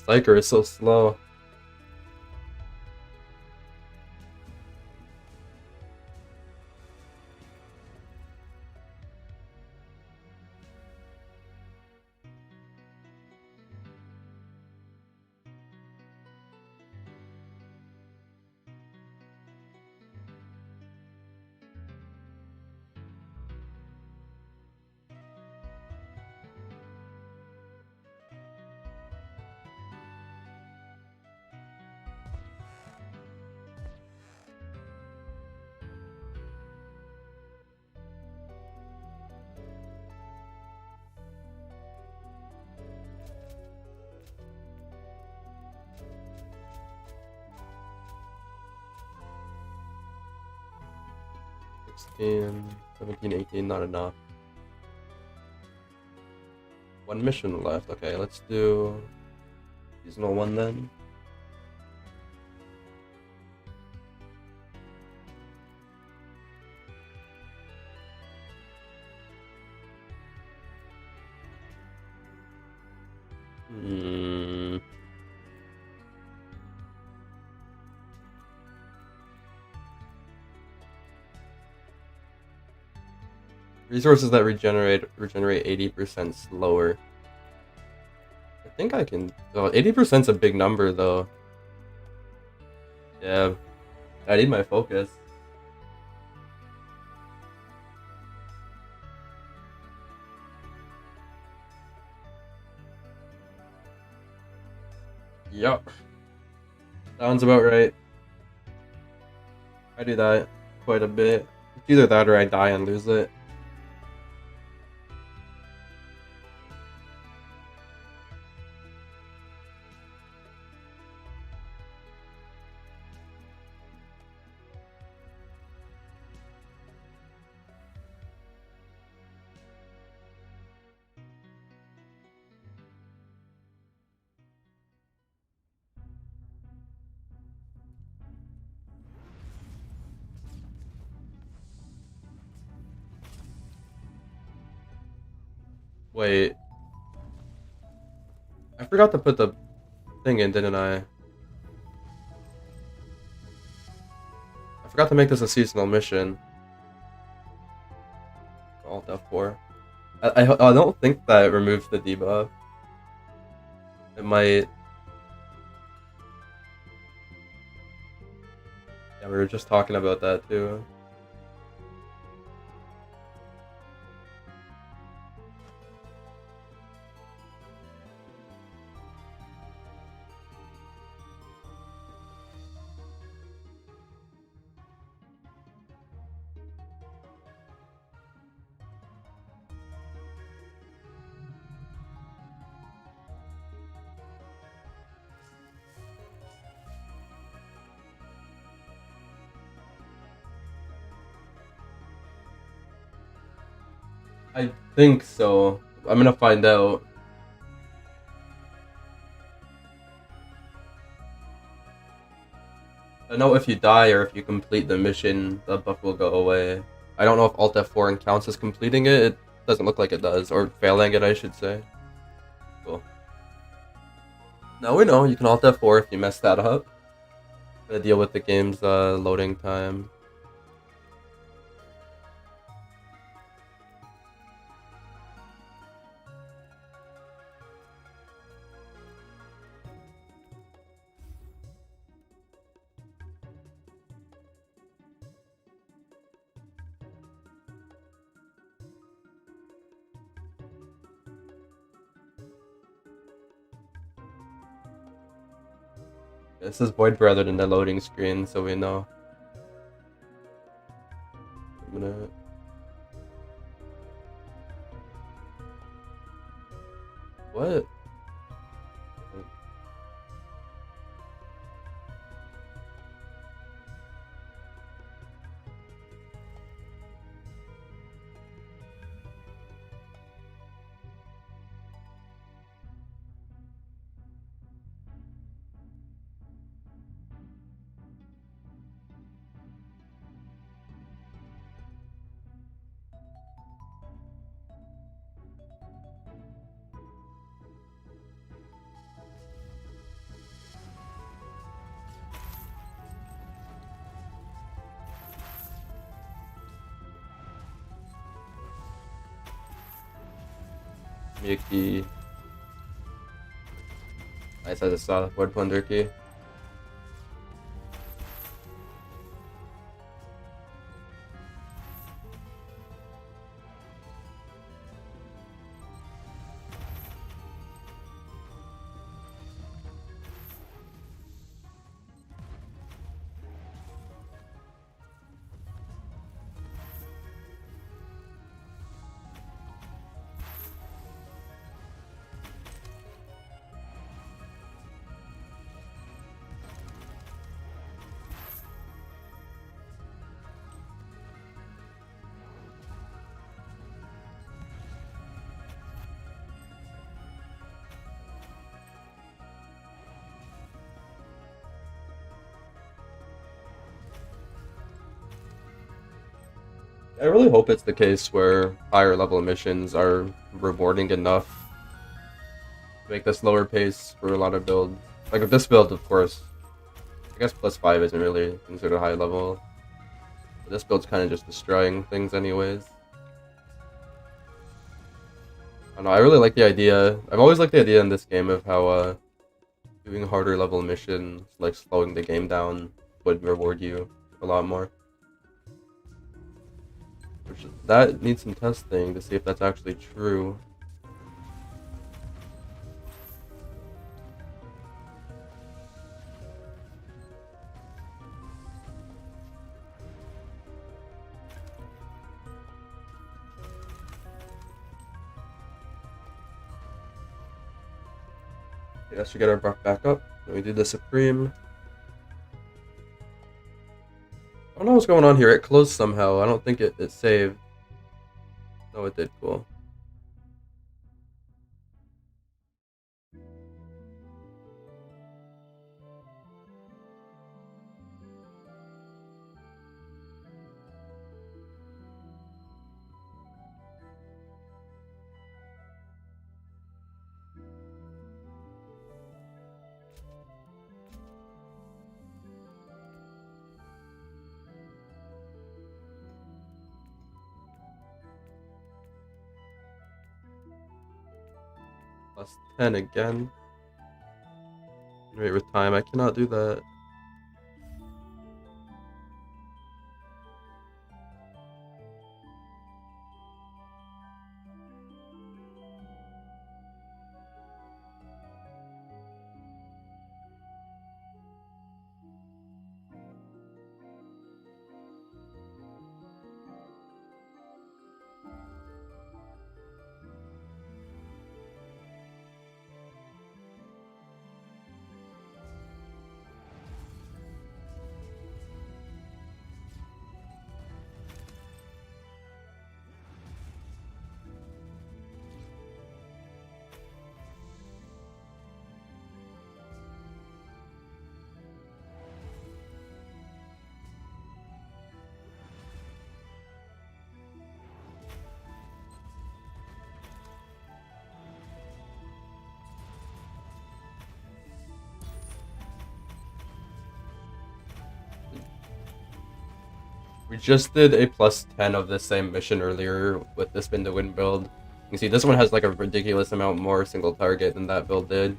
Striker is so slow. And 17, 18, not enough. One mission left. Okay, let's do seasonal one then. Resources that regenerate 80% slower. I think I can. Oh, 80% is a big number though. Yeah, I need my focus. Yup. Sounds about right. I do that quite a bit. It's either that or I die and lose it. Wait. I forgot to put the thing in, didn't I? I forgot to make this a seasonal mission. Alt F4. I don't think that removes the debuff. It might. Yeah, we were just talking about that too. I think so. I'm gonna find out. I know if you die or if you complete the mission, the buff will go away. I don't know if Alt F4 counts as completing it. It doesn't look like it does, or failing it, I should say. Cool. Now we know you can Alt F4 if you mess that up. Gonna deal with the game's loading time. This is Void rather than the loading screen, so we know. A minute. What? Miyuki. Nice, I just saw the Void Plunder key. I really hope it's the case where higher level missions are rewarding enough to make this lower pace for a lot of builds. Like with this build, of course, I guess +5 isn't really considered high level. But this build's kind of just destroying things anyways. I don't know, I really like the idea. I've always liked the idea in this game of how doing harder level missions, like slowing the game down, would reward you a lot more. Which, that needs some testing to see if that's actually true. Okay, let's get our buff back up. Then we do the Supreme. I don't know what's going on here. It closed somehow. I don't think it saved. No, it did. Cool. Plus 10 again. Wait, with time, I cannot do that. We just did a plus 10 of this same mission earlier with the spin to win build. You can see this one has like a ridiculous amount more single target than that build did.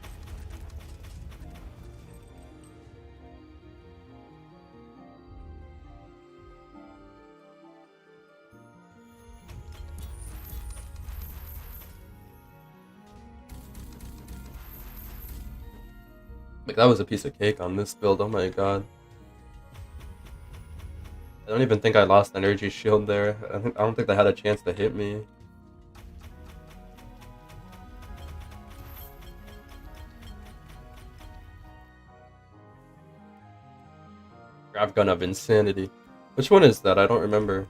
Like, that was a piece of cake on this build, oh my god. I don't even think I lost energy shield there. I don't think they had a chance to hit me. Grav-Gun of Insanity. Which one is that? I don't remember.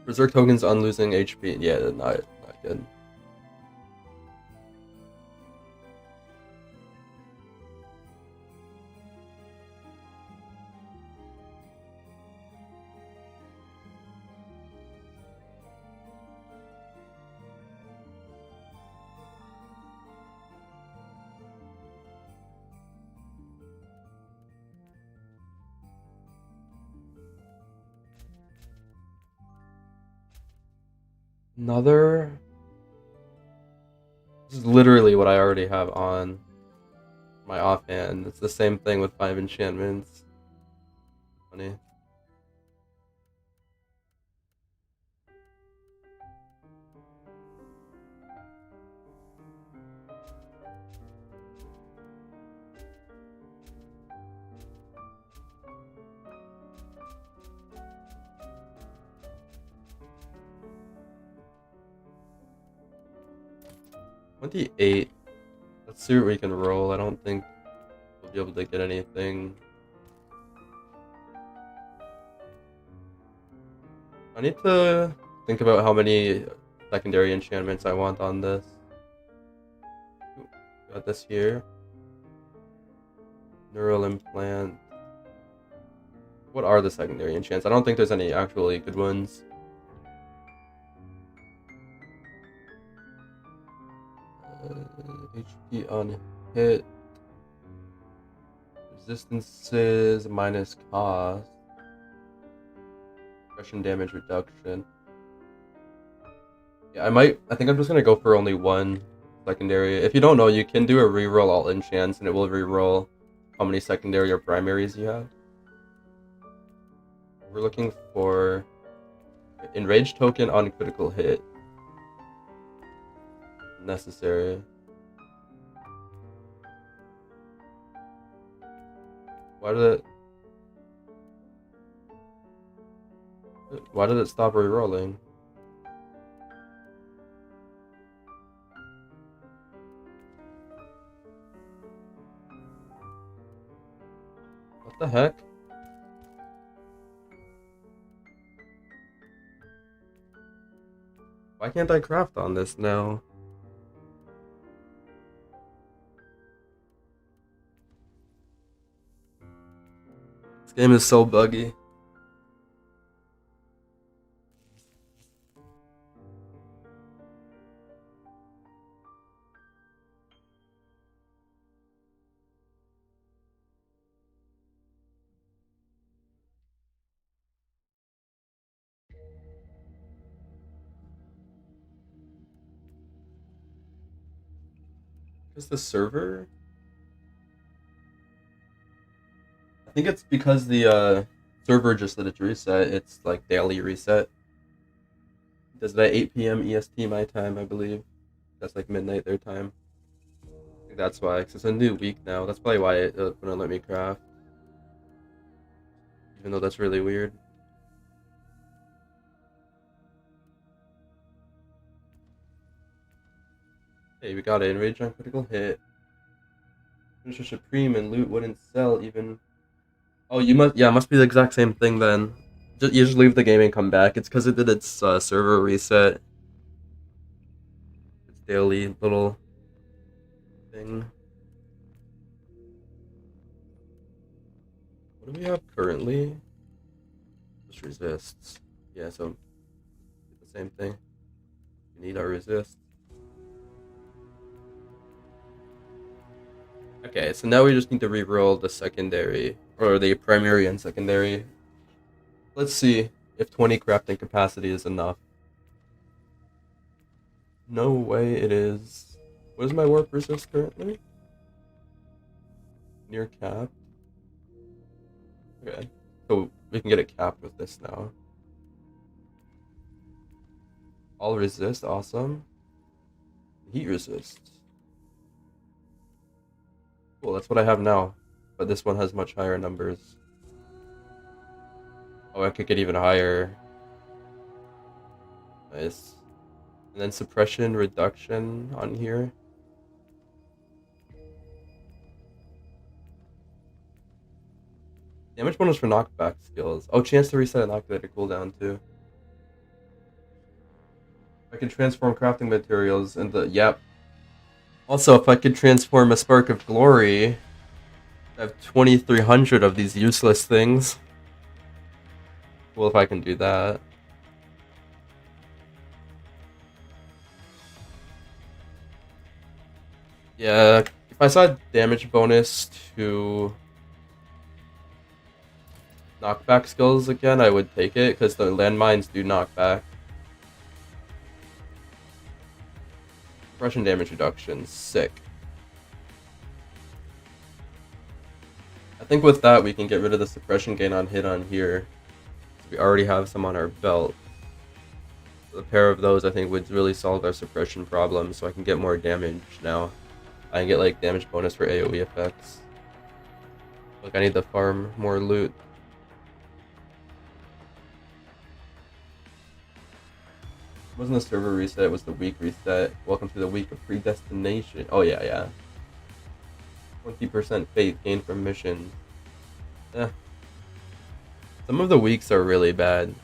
Berserk tokens on losing HP. Yeah, not good. Another. This is literally what I already have on my offhand. It's the same thing with 5 enchantments. Funny. $28. Let's see what we can roll. I don't think we'll be able to get anything. I need to think about how many secondary enchantments I want on this. Got this here. Neural implant. What are the secondary enchants? I don't think there's any actually good ones. HP on hit. Resistances minus cost. Aggression damage reduction. Yeah, I think I'm just gonna go for only one secondary. If you don't know, you can do a reroll all enchants and it will reroll how many secondary or primaries you have. We're looking for enraged token on critical hit. Necessary. Why did it stop rerolling? What the heck? Why can't I craft on this now? This game is so buggy. Is the server? I think it's because the server just did its reset. It's like daily reset. Does it at 8 p.m. EST my time, I believe. That's like midnight their time. I think that's why, because it's a new week now. That's probably why it wouldn't let me craft. Even though that's really weird. Hey, we got it. Enrage on critical hit. Finisher Supreme and loot wouldn't sell even. Oh, you must. Yeah, it must be the exact same thing then. You just leave the game and come back. It's because it did its server reset. Its daily little thing. What do we have currently? Just resists. Yeah, so the same thing. We need our resist. Okay, so now we just need to reroll the secondary, or the primary and secondary. Let's see if 20 crafting capacity is enough. No way it is. What is my warp resist currently? Near cap. Okay, so we can get it capped with this now. All resist, awesome. Heat resist. Cool, that's what I have now. But this one has much higher numbers. Oh, I could get even higher. Nice. And then suppression reduction on here. Damage bonus for knockback skills. Oh, chance to reset and activate a cooldown too. I can transform crafting materials into. Yep. Also, if I could transform a Spark of Glory, I have 2,300 of these useless things. Well, if I can do that. Yeah, if I saw damage bonus to knockback skills again, I would take it, because the landmines do knockback. Suppression damage reduction, sick. I think with that we can get rid of the suppression gain on hit on here. We already have some on our belt. A pair of those I think would really solve our suppression problem, so I can get more damage now. I can get like damage bonus for AoE effects. Like I need to farm more loot. It wasn't the server reset, it was the week reset. Welcome to the week of predestination. Oh yeah, yeah. 20% fate gained from missions. Eh. Some of the weeks are really bad.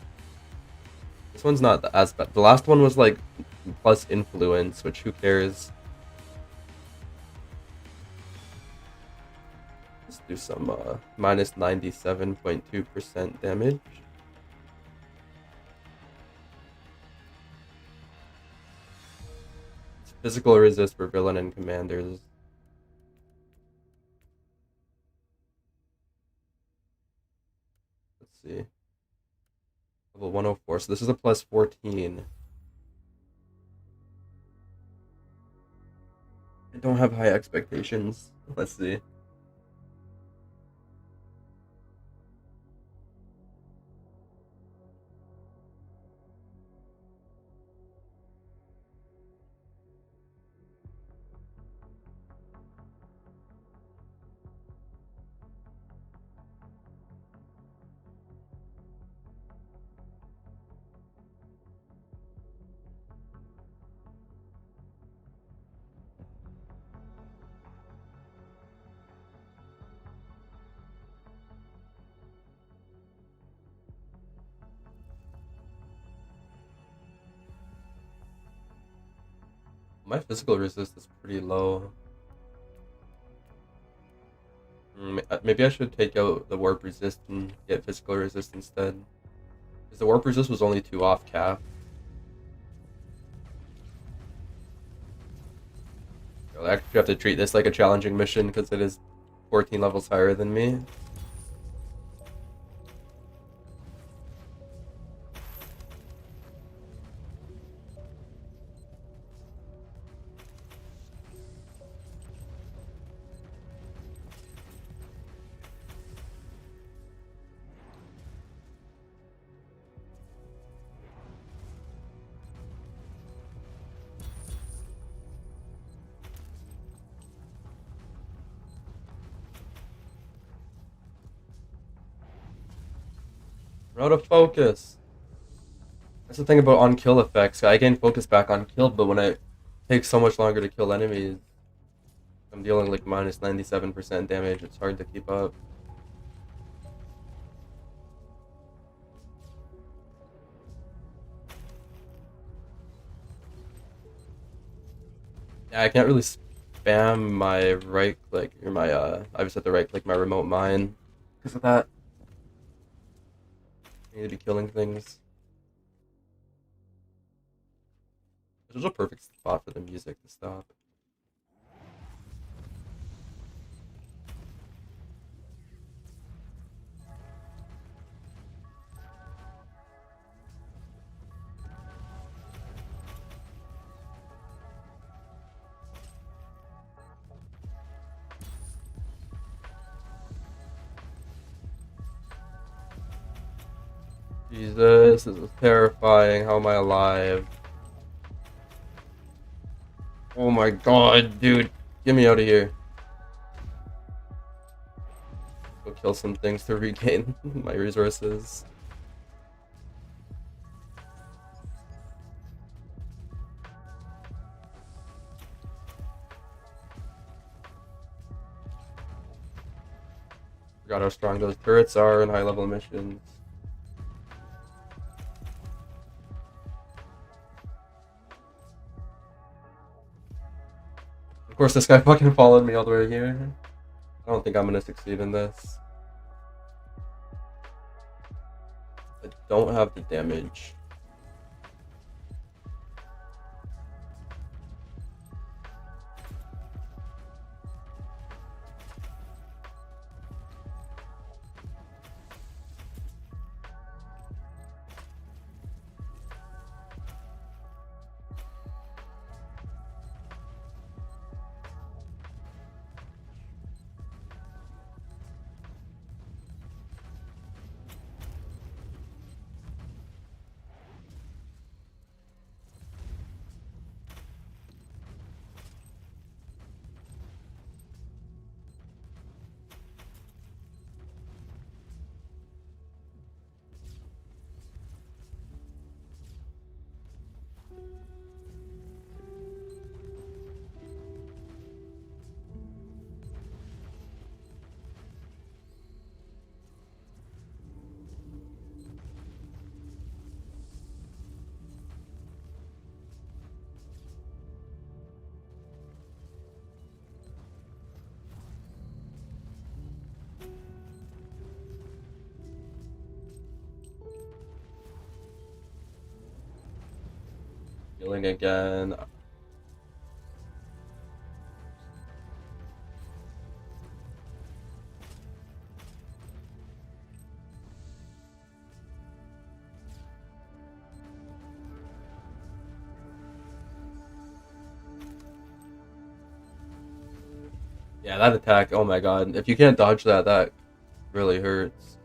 This one's not as bad. The last one was like plus influence, which who cares? Let's do some minus 97.2% damage. It's physical resist for villain and commanders. Let's see. Level 104, so this is a plus 14. I don't have high expectations. Let's see. My physical resist is pretty low. Maybe I should take out the warp resist and get physical resist instead. Because the warp resist was only 2 off cap. I actually have to treat this like a challenging mission because it is 14 levels higher than me. I'm out of focus. That's the thing about on kill effects. I gain focus back on kill, but when it takes so much longer to kill enemies, I'm dealing like minus 97% damage. It's hard to keep up. Yeah, I can't really spam my right click or my I just have to right click my remote mine because of that. I need to be killing things. This is a perfect spot for the music to stop. Jesus, this is terrifying. How am I alive? Oh my god, dude. Get me out of here. Go kill some things to regain my resources. Forgot how strong those turrets are in high level missions. Of course, this guy fucking followed me all the way here. I don't think I'm gonna succeed in this. I don't have the damage. Healing again. Yeah, that attack, oh my god. If you can't dodge that, that really hurts.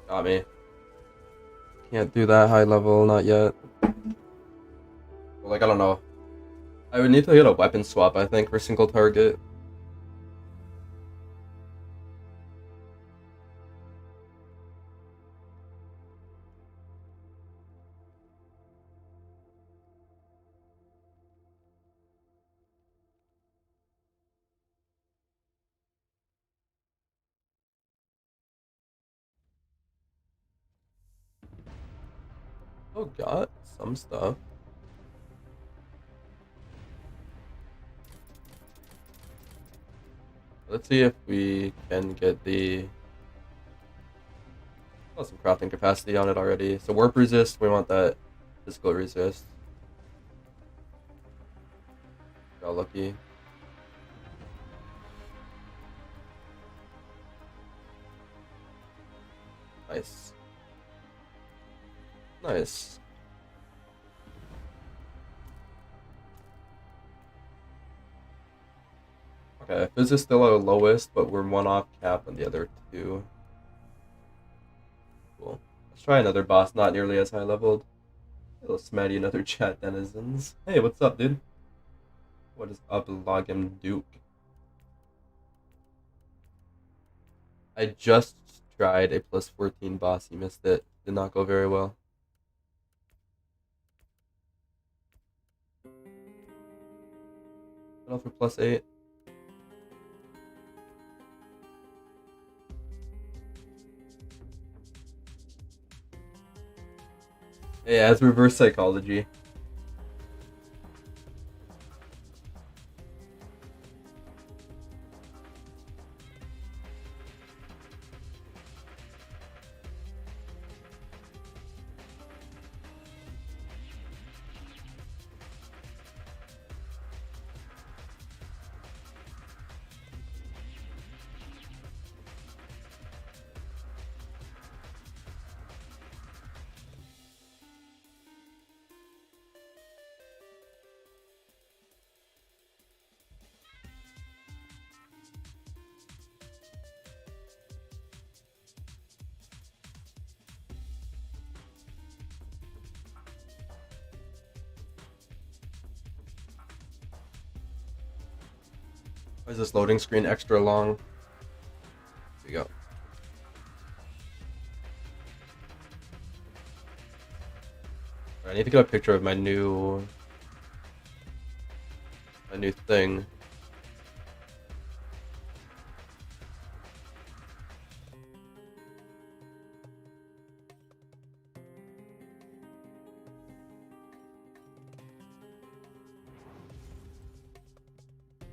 Got me. Can't do that high level, not yet. Like, I don't know. I would need to get a weapon swap, I think, for single target. Oh, got some stuff. Let's see if we can get the... Oh, some crafting capacity on it already. So warp resist, we want that physical resist. Got lucky. Nice. Nice. Okay, Fizz is still our lowest, but we're one off cap on the other two. Cool. Let's try another boss, not nearly as high leveled. Little smatty another chat denizens. Hey, what's up, dude? What is up, Logim Duke? I just tried a plus 14 boss. He missed it. Did not go very well. For plus 8. Yeah, it's reverse psychology. Why is this loading screen extra long? Here we go. I need to get a picture of my new thing.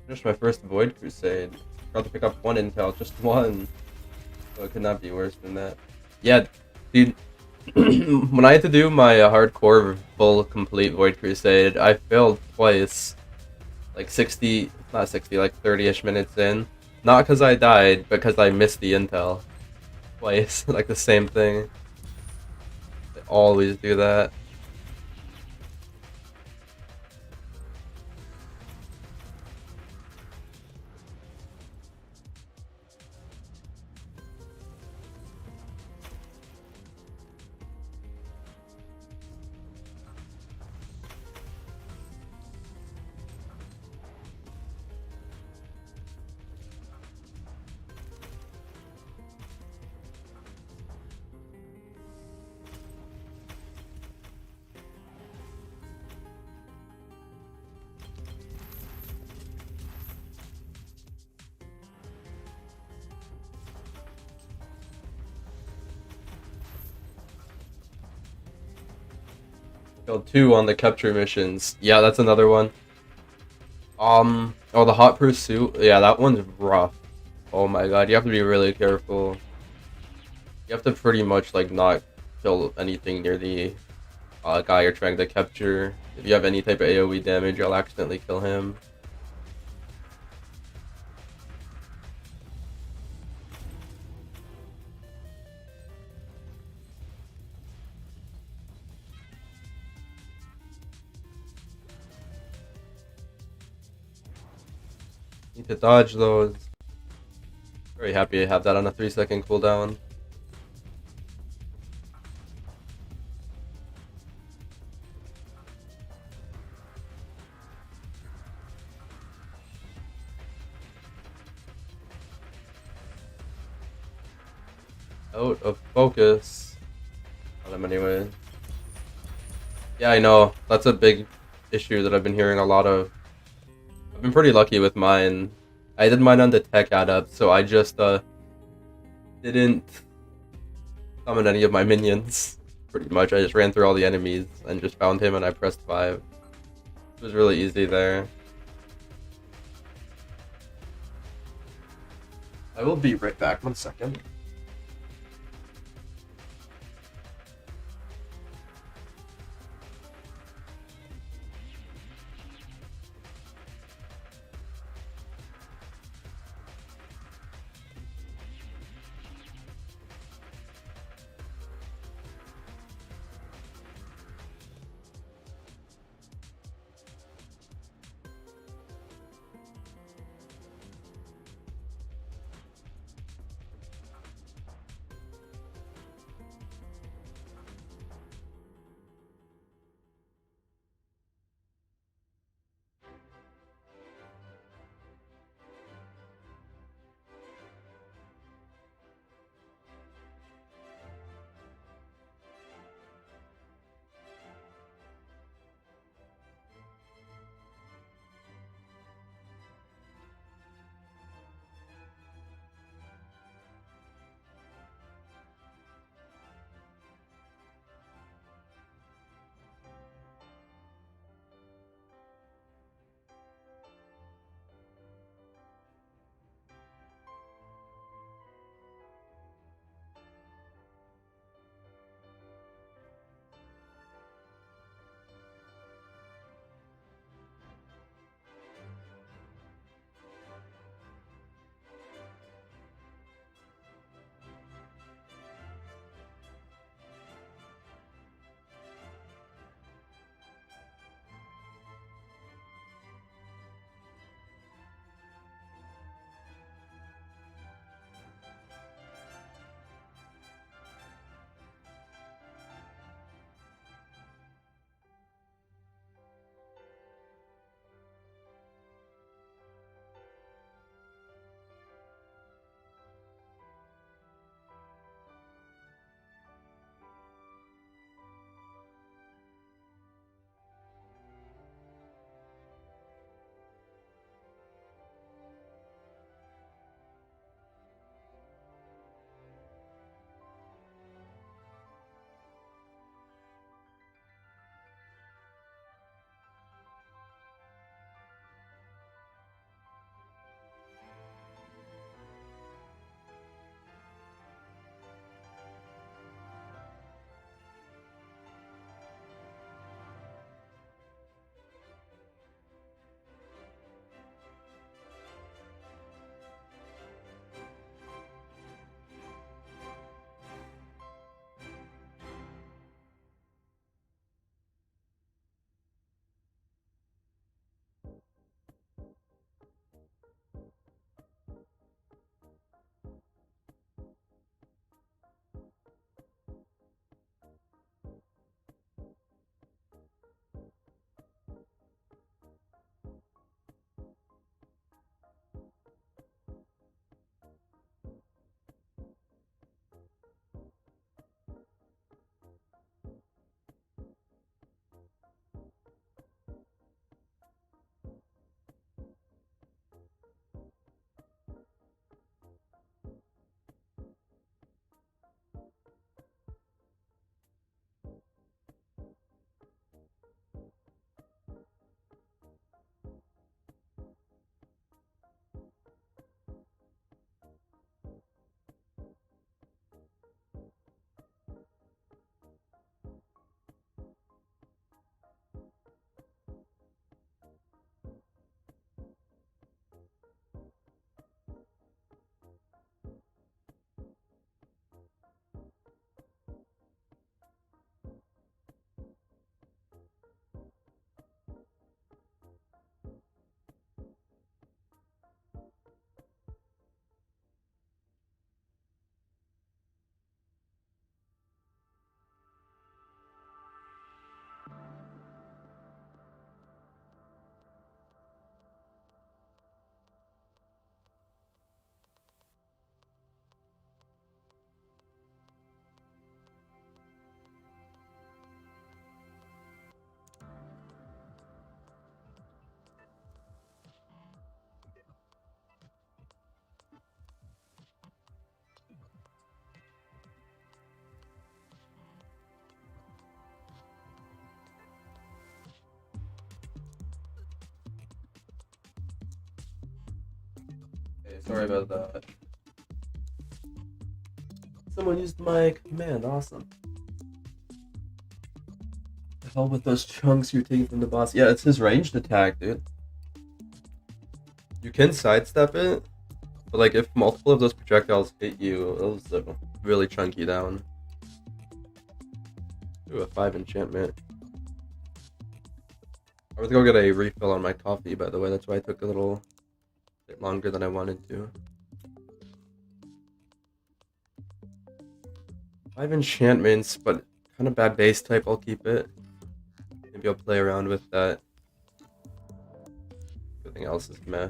Finished my first Void Crusade. Got to pick up one intel, just one. So it could not be worse than that. Yeah, dude. When I had to do my hardcore full complete Void Crusade, I failed twice. Like 60, not 60, like 30-ish minutes in. Not because I died, but because I missed the intel. Twice, like the same thing. They always do that. Killed 2 on the capture missions. Yeah, that's another one. Oh, the hot pursuit. Yeah, that one's rough. Oh my god, you have to be really careful. You have to pretty much like not kill anything near the guy you're trying to capture. If you have any type of AoE damage, you'll accidentally kill him. Need to dodge those. Very happy to have that on a 3-second cooldown. Out of focus. Got him anyway. Yeah, I know. That's a big issue that I've been hearing a lot of. I've been pretty lucky with mine. I did mine on the tech adept, so I just didn't summon any of my minions. Pretty much, I just ran through all the enemies and just found him and I pressed 5. It was really easy there. I will be right back, 1 second. Okay, sorry about that. Someone used my command, awesome. The hell with those chunks you're taking from the boss. Yeah, it's his ranged attack, dude. You can sidestep it, but like if multiple of those projectiles hit you, it'll really chunk you down. Ooh, a 5 enchantment. I was gonna go get a refill on my coffee, by the way. That's why I took a little bit longer than I wanted to. 5 enchantments, but kind of bad base type. I'll keep it. Maybe I'll play around with that. Everything else is meh.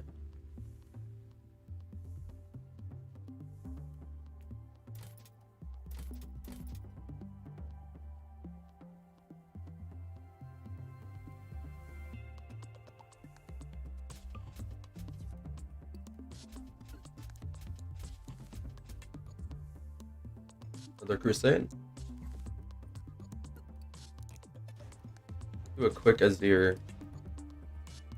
Another Crusade. Do a quick Azir. Do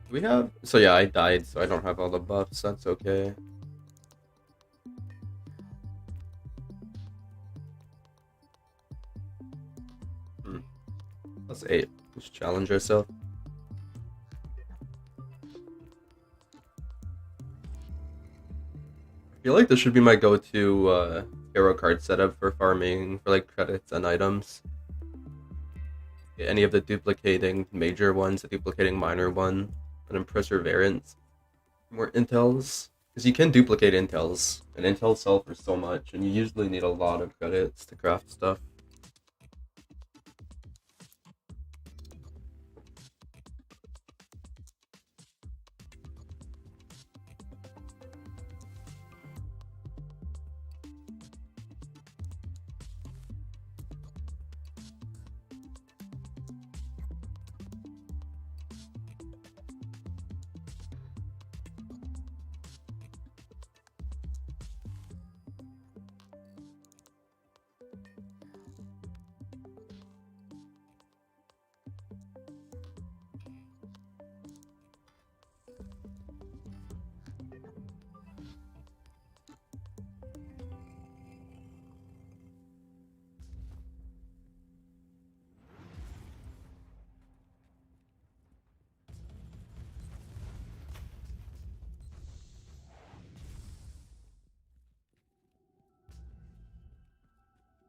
we have... So yeah, I died, so I don't have all the buffs. That's okay. Plus 8. Just challenge yourself. I feel like this should be my go-to hero card setup for farming for like credits and items. Get any of the duplicating major ones, the duplicating minor one, and then perseverance. More intels. Because you can duplicate intels, and intels sell for so much, and you usually need a lot of credits to craft stuff.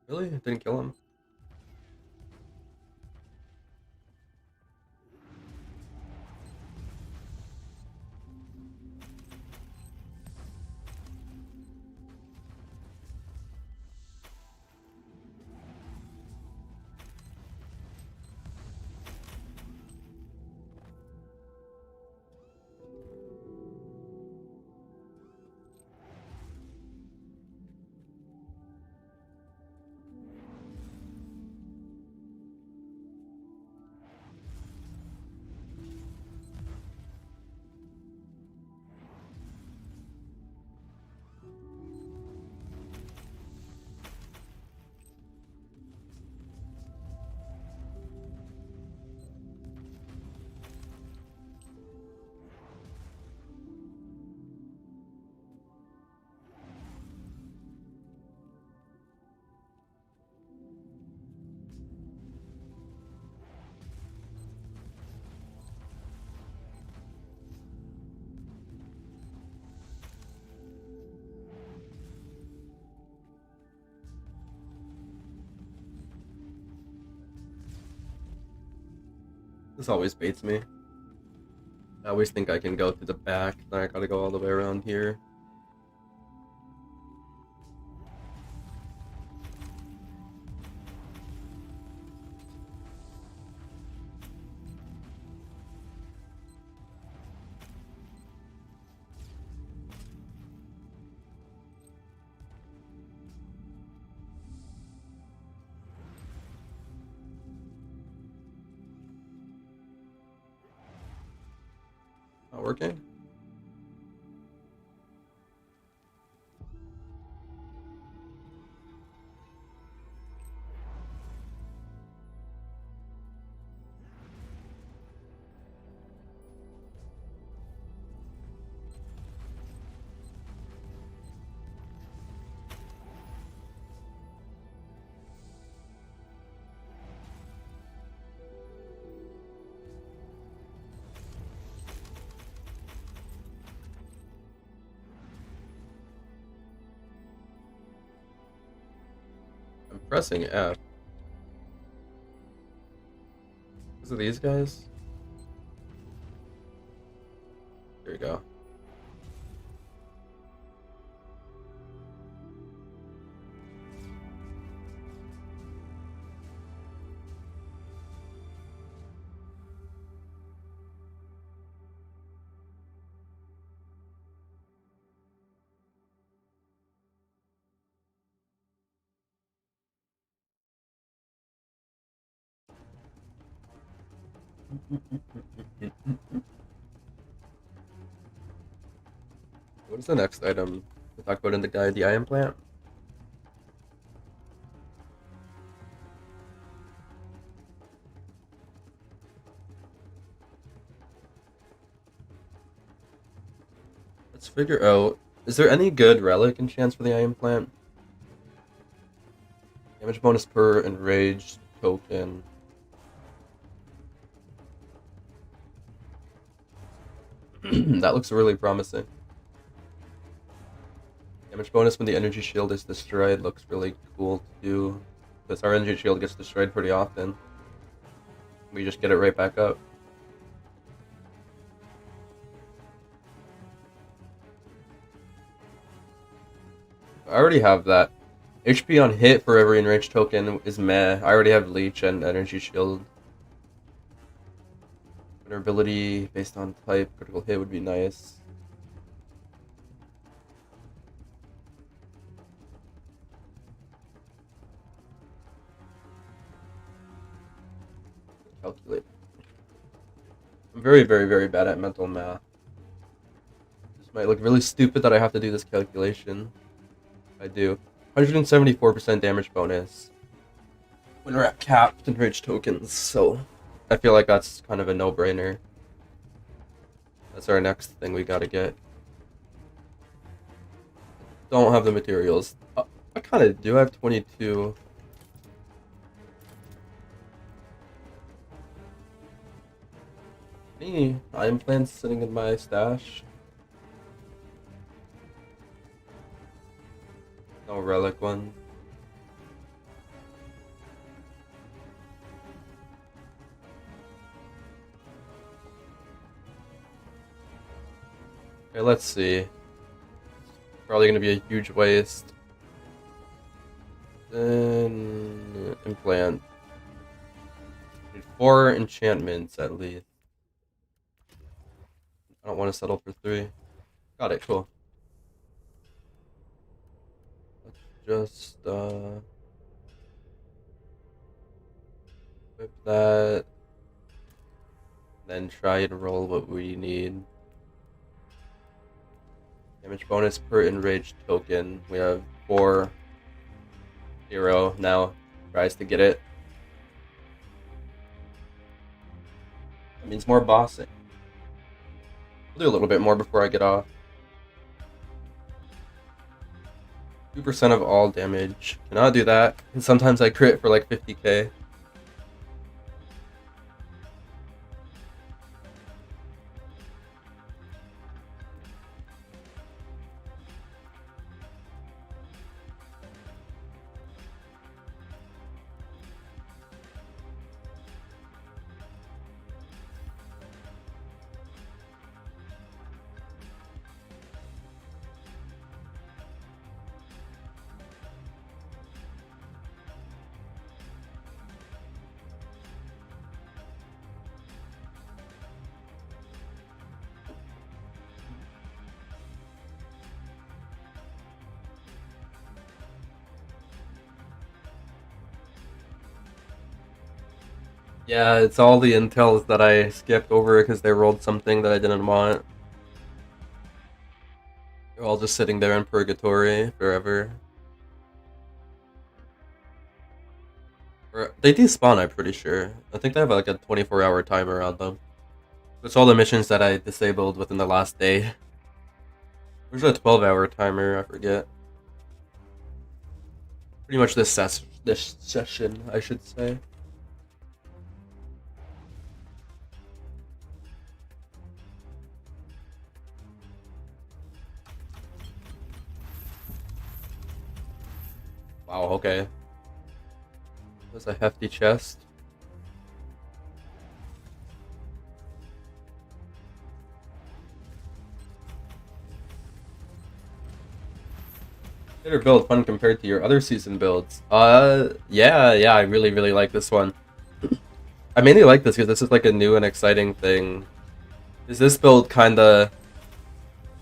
Really? It didn't kill him? This always baits me. I always think I can go through the back, then I gotta go all the way around here. Not working? I'm pressing F. Because of these guys? There we go. What is the next item to talk about in the guide? The iron plant? Let's figure out, is there any good relic enchants for the iron plant? Damage bonus per enraged token. That looks really promising. Damage bonus when the energy shield is destroyed looks really cool too. Because our energy shield gets destroyed pretty often. We just get it right back up. I already have that. HP on hit for every enraged token is meh. I already have leech and energy shield. Vulnerability based on type, critical hit would be nice. Calculate. I'm very, very, very bad at mental math. This might look really stupid that I have to do this calculation. I do. 174% damage bonus when we're at capped enraged tokens, so I feel like that's kind of a no-brainer. That's our next thing we gotta get. Don't have the materials. I kind of do. I have 22. Any iron plants sitting in my stash? No relic one. Okay, let's see. Probably gonna be a huge waste. Then implant. Need 4 enchantments at least. I don't want to settle for 3. Got it, cool. Let's just equip that. Then try to roll what we need. Damage bonus per enraged token. We have 4. 0 now. Tries to get it. That means more bossing. I'll do a little bit more before I get off. 2% of all damage. Cannot do that. And sometimes I crit for like 50k. Yeah, it's all the intels that I skipped over because they rolled something that I didn't want. They're all just sitting there in purgatory forever. They despawn, I'm pretty sure. I think they have like a 24-hour timer on them. That's all the missions that I disabled within the last day. There's a 12-hour timer, I forget. Pretty much this session, I should say. Wow, okay. That's a hefty chest. Better build fun compared to your other season builds. Yeah, I really like this one. I mainly like this because this is like a new and exciting thing. Is this build kinda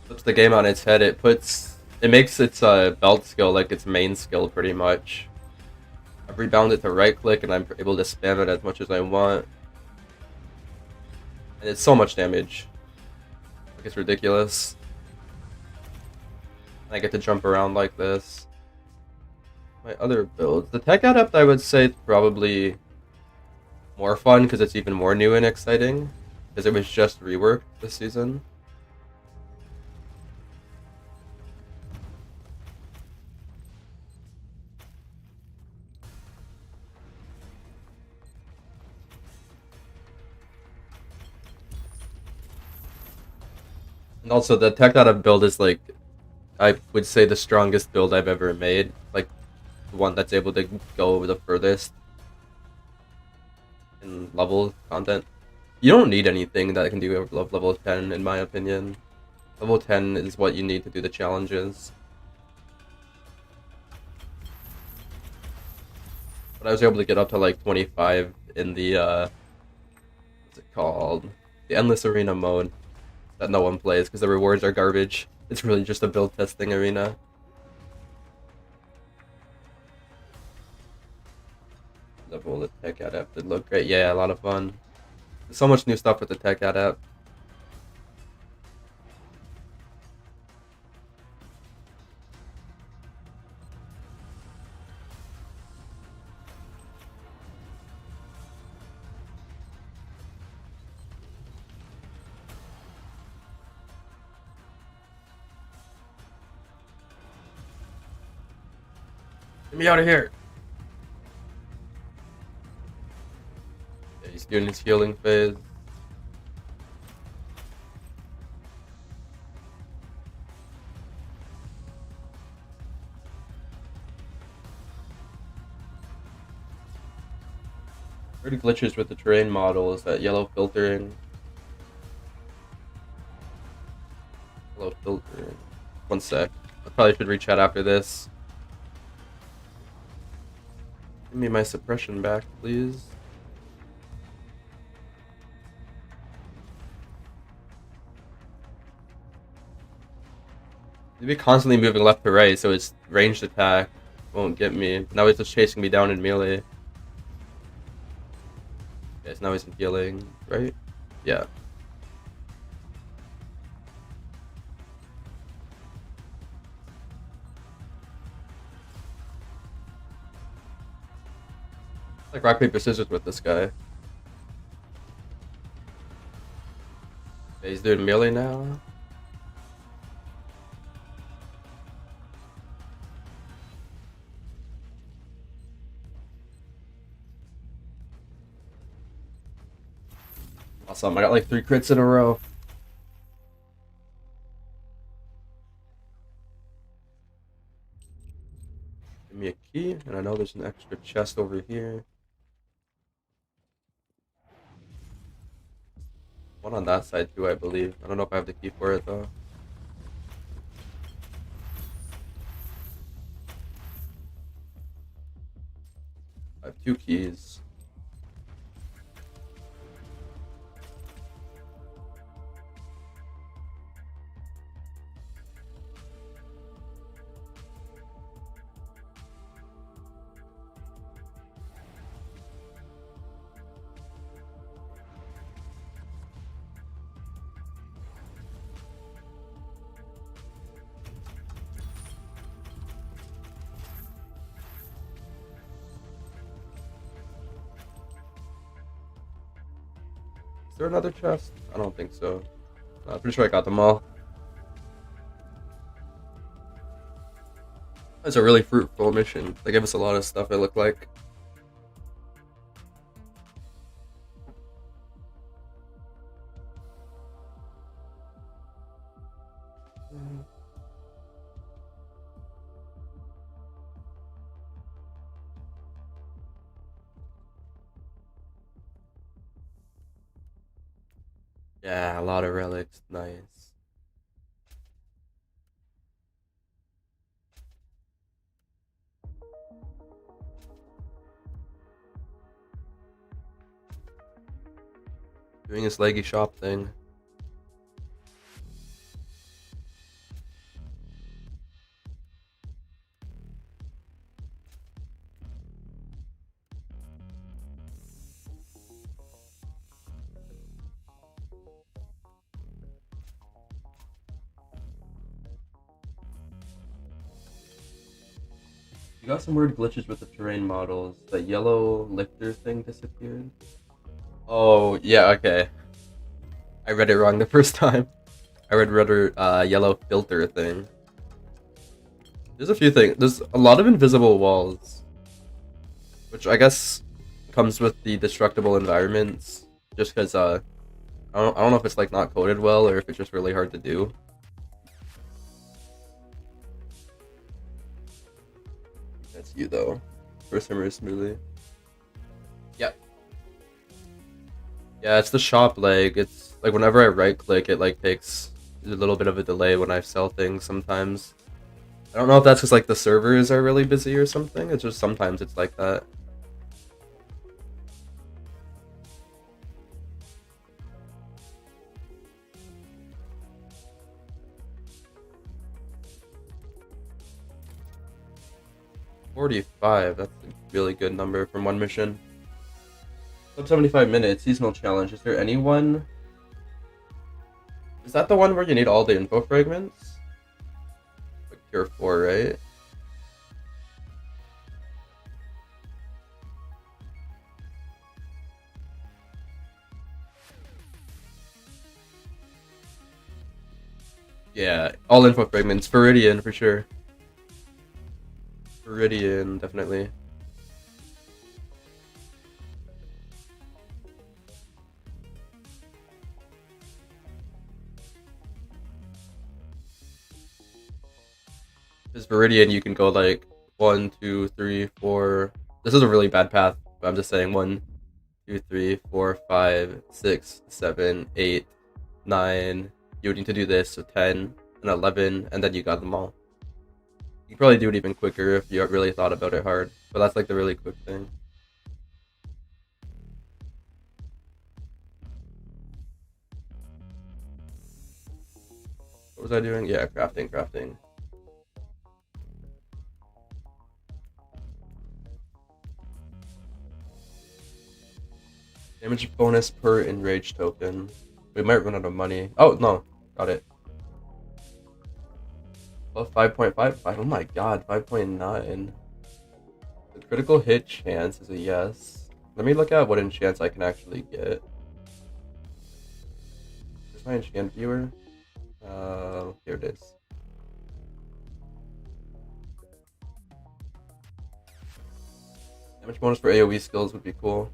flips the game on its head? It makes its belt skill like its main skill pretty much. I've rebound it to right click and I'm able to spam it as much as I want. And it's so much damage. Like it's ridiculous. I get to jump around like this. My other builds. The Tech Adept I would say is probably more fun because it's even more new and exciting. Because it was just reworked this season. And also the Tech Adept build is like, I would say the strongest build I've ever made. Like the one that's able to go the furthest in level content. You don't need anything that can do level 10 in my opinion. Level 10 is what you need to do the challenges. But I was able to get up to like 25 in the, what's it called? The Endless Arena mode that no one plays because the rewards are garbage. It's really just a build testing arena. Level the Tech Adept did look great. Yeah, a lot of fun. There's so much new stuff with the Tech Adept. Get me out of here! Yeah, he's doing his healing phase. Weird glitches with the terrain model is that yellow filtering. Yellow filtering. One sec. I probably should rechat after this. Give me my suppression back, please. He'd be constantly moving left to right, so his ranged attack won't get me. Now he's just chasing me down in melee. Yes, now he's in healing, right? Yeah. Like rock, paper, scissors with this guy. Okay, he's doing melee now. Awesome, I got like 3 crits in a row. Give me a key, and I know there's an extra chest over here. One on that side too, I believe. I don't know if I have the key for it though. I have 2 keys. Is there another chest? I don't think so. I'm pretty sure I got them all. That's a really fruitful mission. They gave us a lot of stuff, it looked like. Yeah, a lot of relics. Nice. Doing his leggy shop thing. You got some weird glitches with the terrain models. The yellow lifter thing disappeared. Oh, yeah, okay. I read it wrong the first time. I read rather yellow filter thing. There's a few things. There's a lot of invisible walls, which I guess comes with the destructible environments. Just because I don't know if it's like not coded well or if it's just really hard to do. That's you though. First time smoothly. Yep. Yeah, it's the shop lag. It's like whenever I right click, it like takes a little bit of a delay when I sell things sometimes. I don't know if that's just like the servers are really busy or something. It's just sometimes it's like that. $45. That's a really good number from one mission. Sub 75 minutes seasonal challenge. Is there anyone? Is that the one where you need all the info fragments? Like tier 4, right? Yeah, all info fragments. Viridian for sure. Viridian, definitely. This Viridian, you can go like 1, 2, 3, 4. This is a really bad path, but I'm just saying 1, 2, 3, 4, 5, 6, 7, 8, 9. You would need to do this, so 10 and 11, and then you got them all. You can probably do it even quicker if you really thought about it hard, but that's like the really quick thing. What was I doing? Yeah, crafting. Damage bonus per enrage token. We might run out of money. Oh, no. Got it. Well, 5.5. Oh my god, 5.9. The critical hit chance is a yes. Let me look at what enchants I can actually get. Where's my enchant viewer? Here it is. Damage bonus for AoE skills would be cool.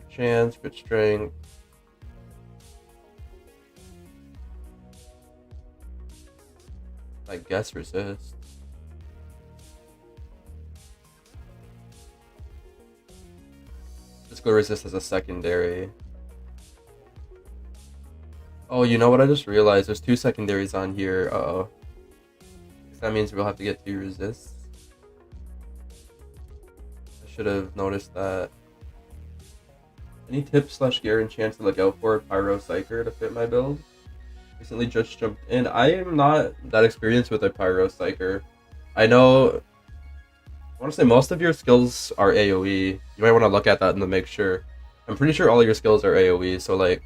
Chance, crit strength. I guess resist. Let's go resist as a secondary. Oh, you know what I just realized? There's 2 secondaries on here. Uh-oh. That means we'll have to get 2 resists. I should have noticed that. Any tips / gear and chance to look out for Pyro Psyker to fit my build? Recently just jumped in. I am not that experienced with a Pyro Psyker. I know. I want to say most of your skills are AoE. You might want to look at that and to make sure. I'm pretty sure all your skills are AoE, so like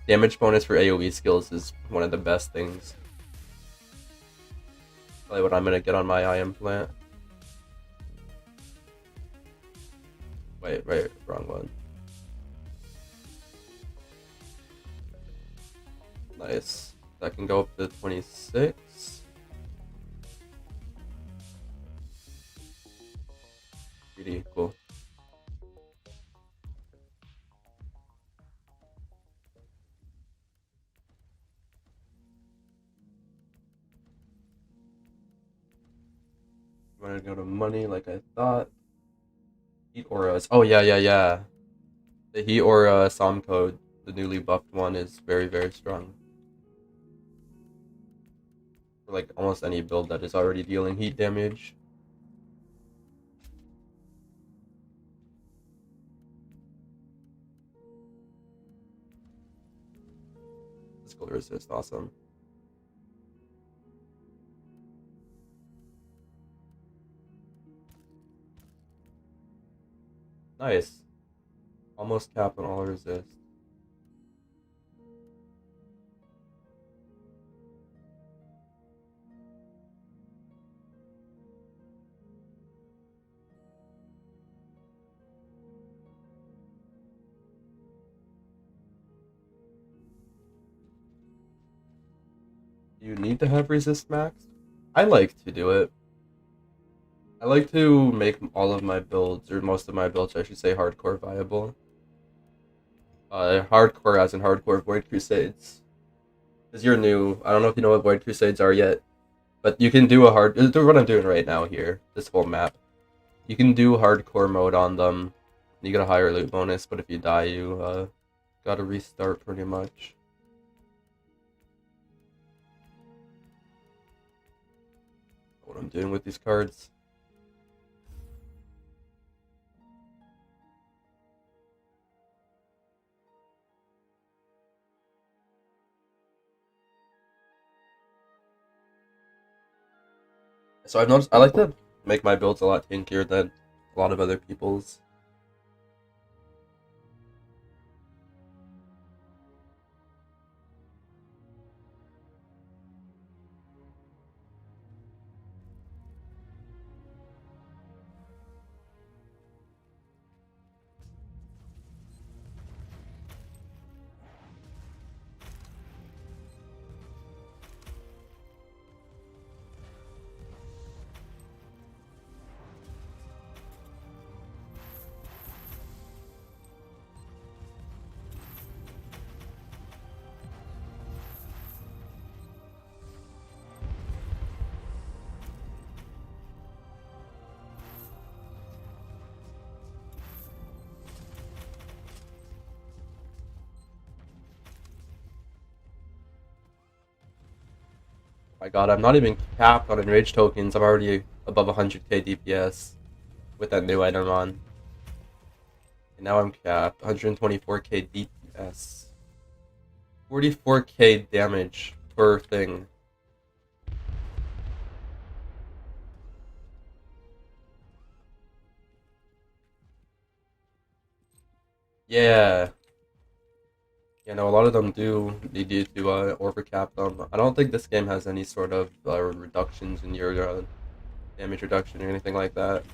damage bonus for AoE skills is one of the best things. Probably what I'm gonna get on my IM plant. Wait, wrong one. Nice. That can go up to 26. Pretty cool. I'm gonna go to money like I thought. Heat auras. Oh yeah. The heat aura SOM code. the newly buffed one is very, very strong. For like almost any build that is already dealing heat damage. Physical resist, awesome. Nice. Almost cap on all resist. You need to have resist maxed? I like to do it. I like to make all of my builds, or most of my builds, I should say, hardcore viable. Hardcore as in hardcore Void Crusades. Because you're new, I don't know if you know what Void Crusades are yet, but you can do do what I'm doing right now here, this whole map. You can do hardcore mode on them, you get a higher loot bonus, but if you die, you gotta restart pretty much. What I'm doing with these cards. So I've noticed I like to make my builds a lot tankier than a lot of other people's. My god, I'm not even capped on enraged tokens. I'm already above 100k DPS with that new item on. And now I'm capped. 124k DPS. 44k damage per thing. Yeah. You know, a lot of them do need you to overcap them. I don't think this game has any sort of reductions in your damage reduction or anything like that.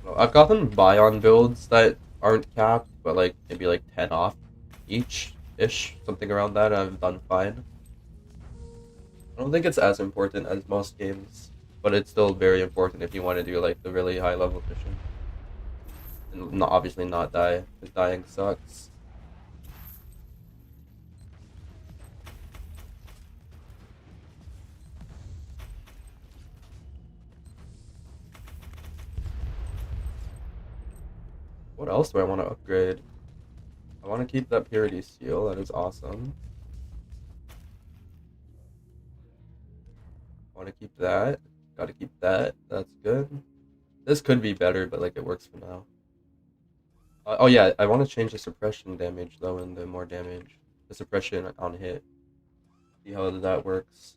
Well, I've gotten buy on builds that aren't capped, but like maybe like 10 off each-ish, something around that, and I've done fine. I don't think it's as important as most games, but it's still very important if you want to do like the really high level mission. And not, obviously not die, because dying sucks. What else do I want to upgrade? I want to keep that purity seal, that is awesome. I want to keep that. Gotta keep that, that's good. This could be better, but like it works for now. Oh yeah, I want to change the suppression damage though into more damage. The suppression on hit. See how that works.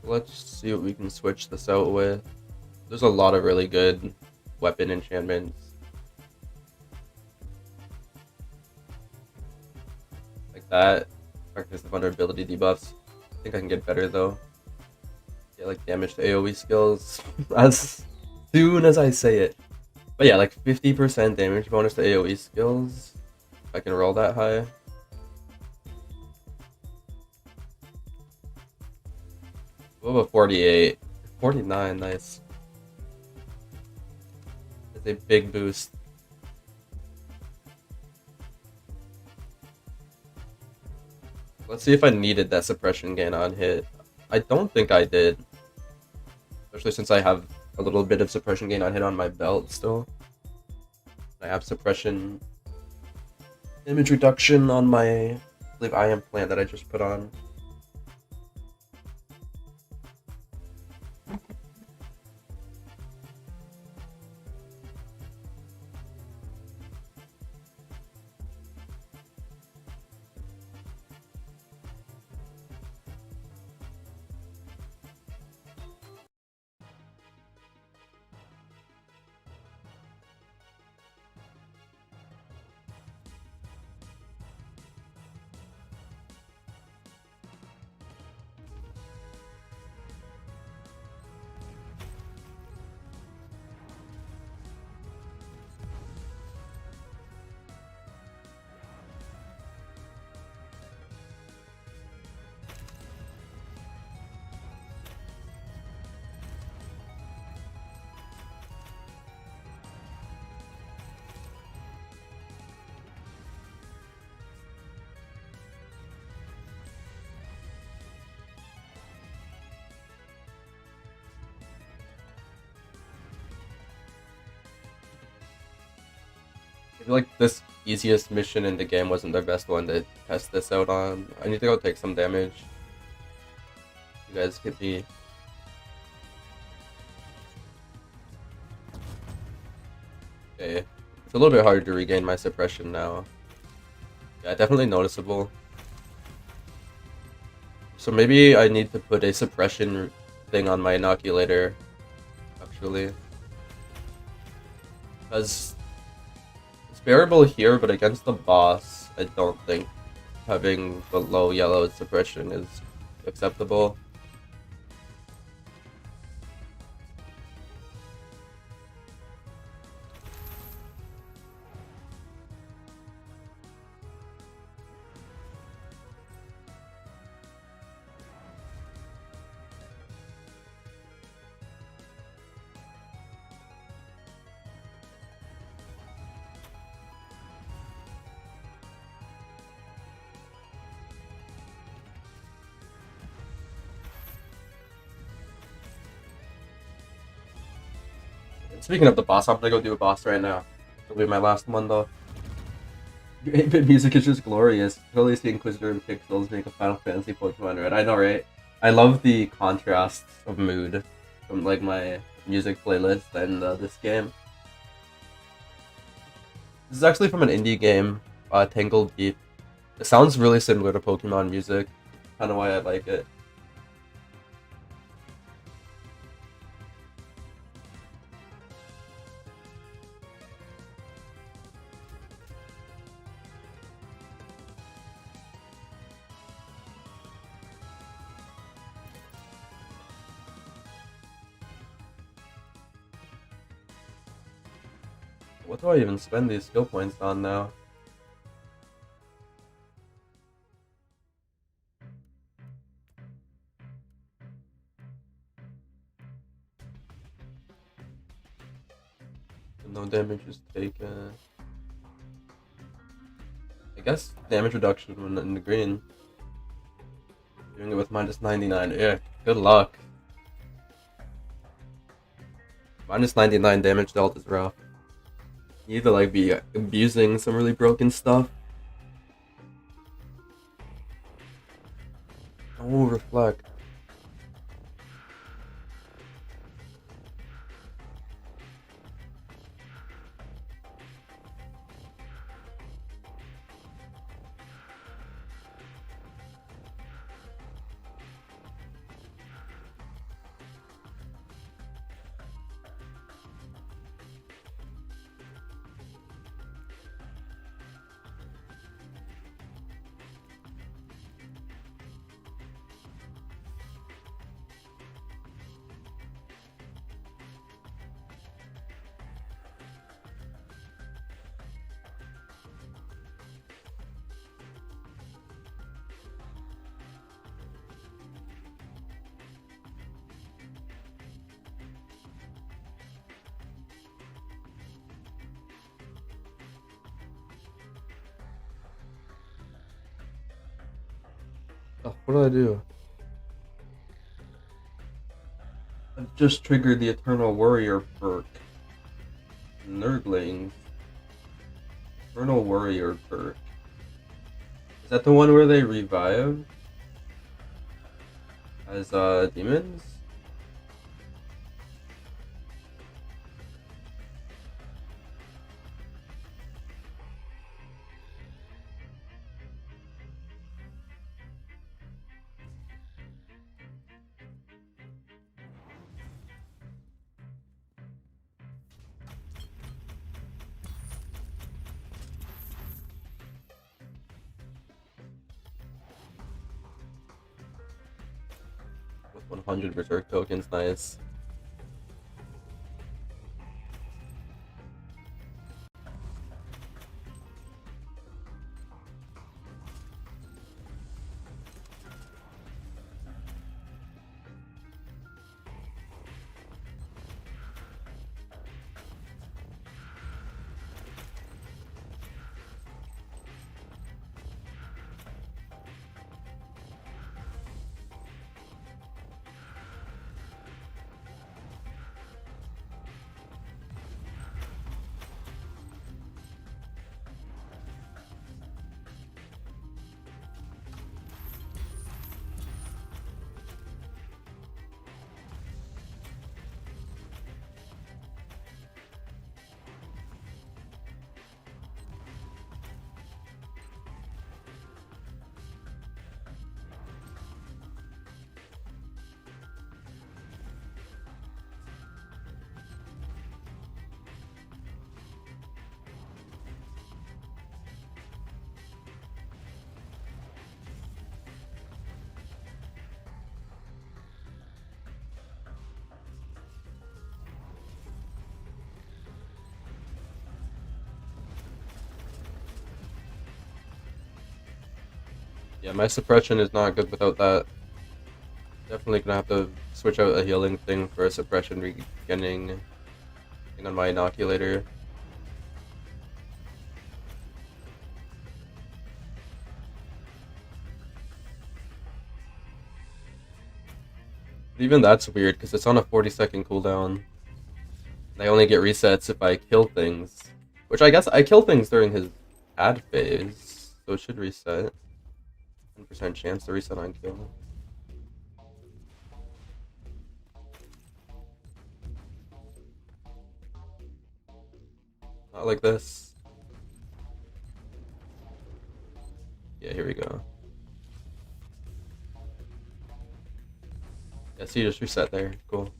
Let's see what we can switch this out with. There's a lot of really good weapon enchantments. Like that. Practice the vulnerability debuffs. I think I can get better though. Yeah, like damage to AoE skills as soon as I say it. But yeah, like 50% damage bonus to AoE skills. If I can roll that high. What about 48? 49, nice. It's a big boost. Let's see if I needed that suppression gain on hit. I don't think I did. Especially since I have a little bit of suppression gain on hit on my belt still. I have suppression damage reduction on my, I believe, IM plant that I just put on. I feel like this easiest mission in the game wasn't the best one to test this out on. I need to go take some damage. You guys could be... Okay. It's a little bit hard to regain my suppression now. Yeah, definitely noticeable. So maybe I need to put a suppression thing on my inoculator, actually. Because it's bearable here, but against the boss, I don't think having the low yellow suppression is acceptable. Speaking of the boss, I'm gonna go do a boss right now. It'll be my last one though. Your 8-bit music is just glorious. Totally see Inquisitor and Pixels make a Final Fantasy Pokemon, right? I know, right? I love the contrast of mood from like my music playlist and this game. This is actually from an indie game, Tangled Deep. It sounds really similar to Pokemon music. Kind of why I like it. What do I even spend these skill points on now? No damage is taken. I guess damage reduction when in the green. Doing it with minus 99. Yeah, good luck. Minus 99 damage dealt is rough. You either like be abusing some really broken stuff. Oh, reflect. Oh, what did I do? I just triggered the Eternal Warrior perk. Nerdlings. Eternal Warrior perk. Is that the one where they revive? As demons? With 100 Berserk tokens, nice. Yeah, my suppression is not good without that. Definitely gonna have to switch out a healing thing for a suppression beginning thing on my inoculator. But even that's weird because it's on a 40-second cooldown. I only get resets if I kill things. Which I guess I kill things during his ad phase, so it should reset. 10% chance to reset on kill. Not like this. Yeah, here we go. Yeah, see, just reset there. Cool.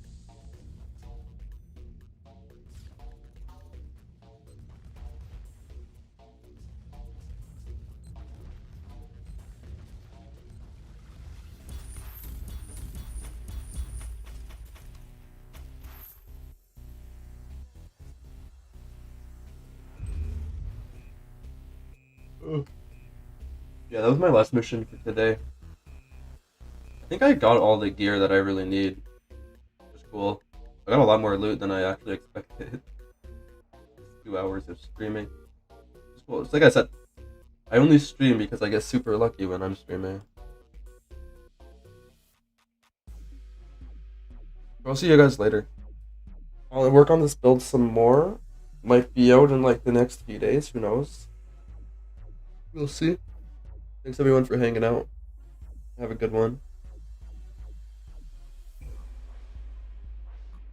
Ugh. Yeah, that was my last mission for today. I think I got all the gear that I really need. Which is cool. I got a lot more loot than I actually expected. 2 hours of streaming. It's cool. It's like I said, I only stream because I get super lucky when I'm streaming. I'll see you guys later. I'll work on this build some more. Might be out in like the next few days. Who knows? We'll see. Thanks everyone for hanging out. Have a good one.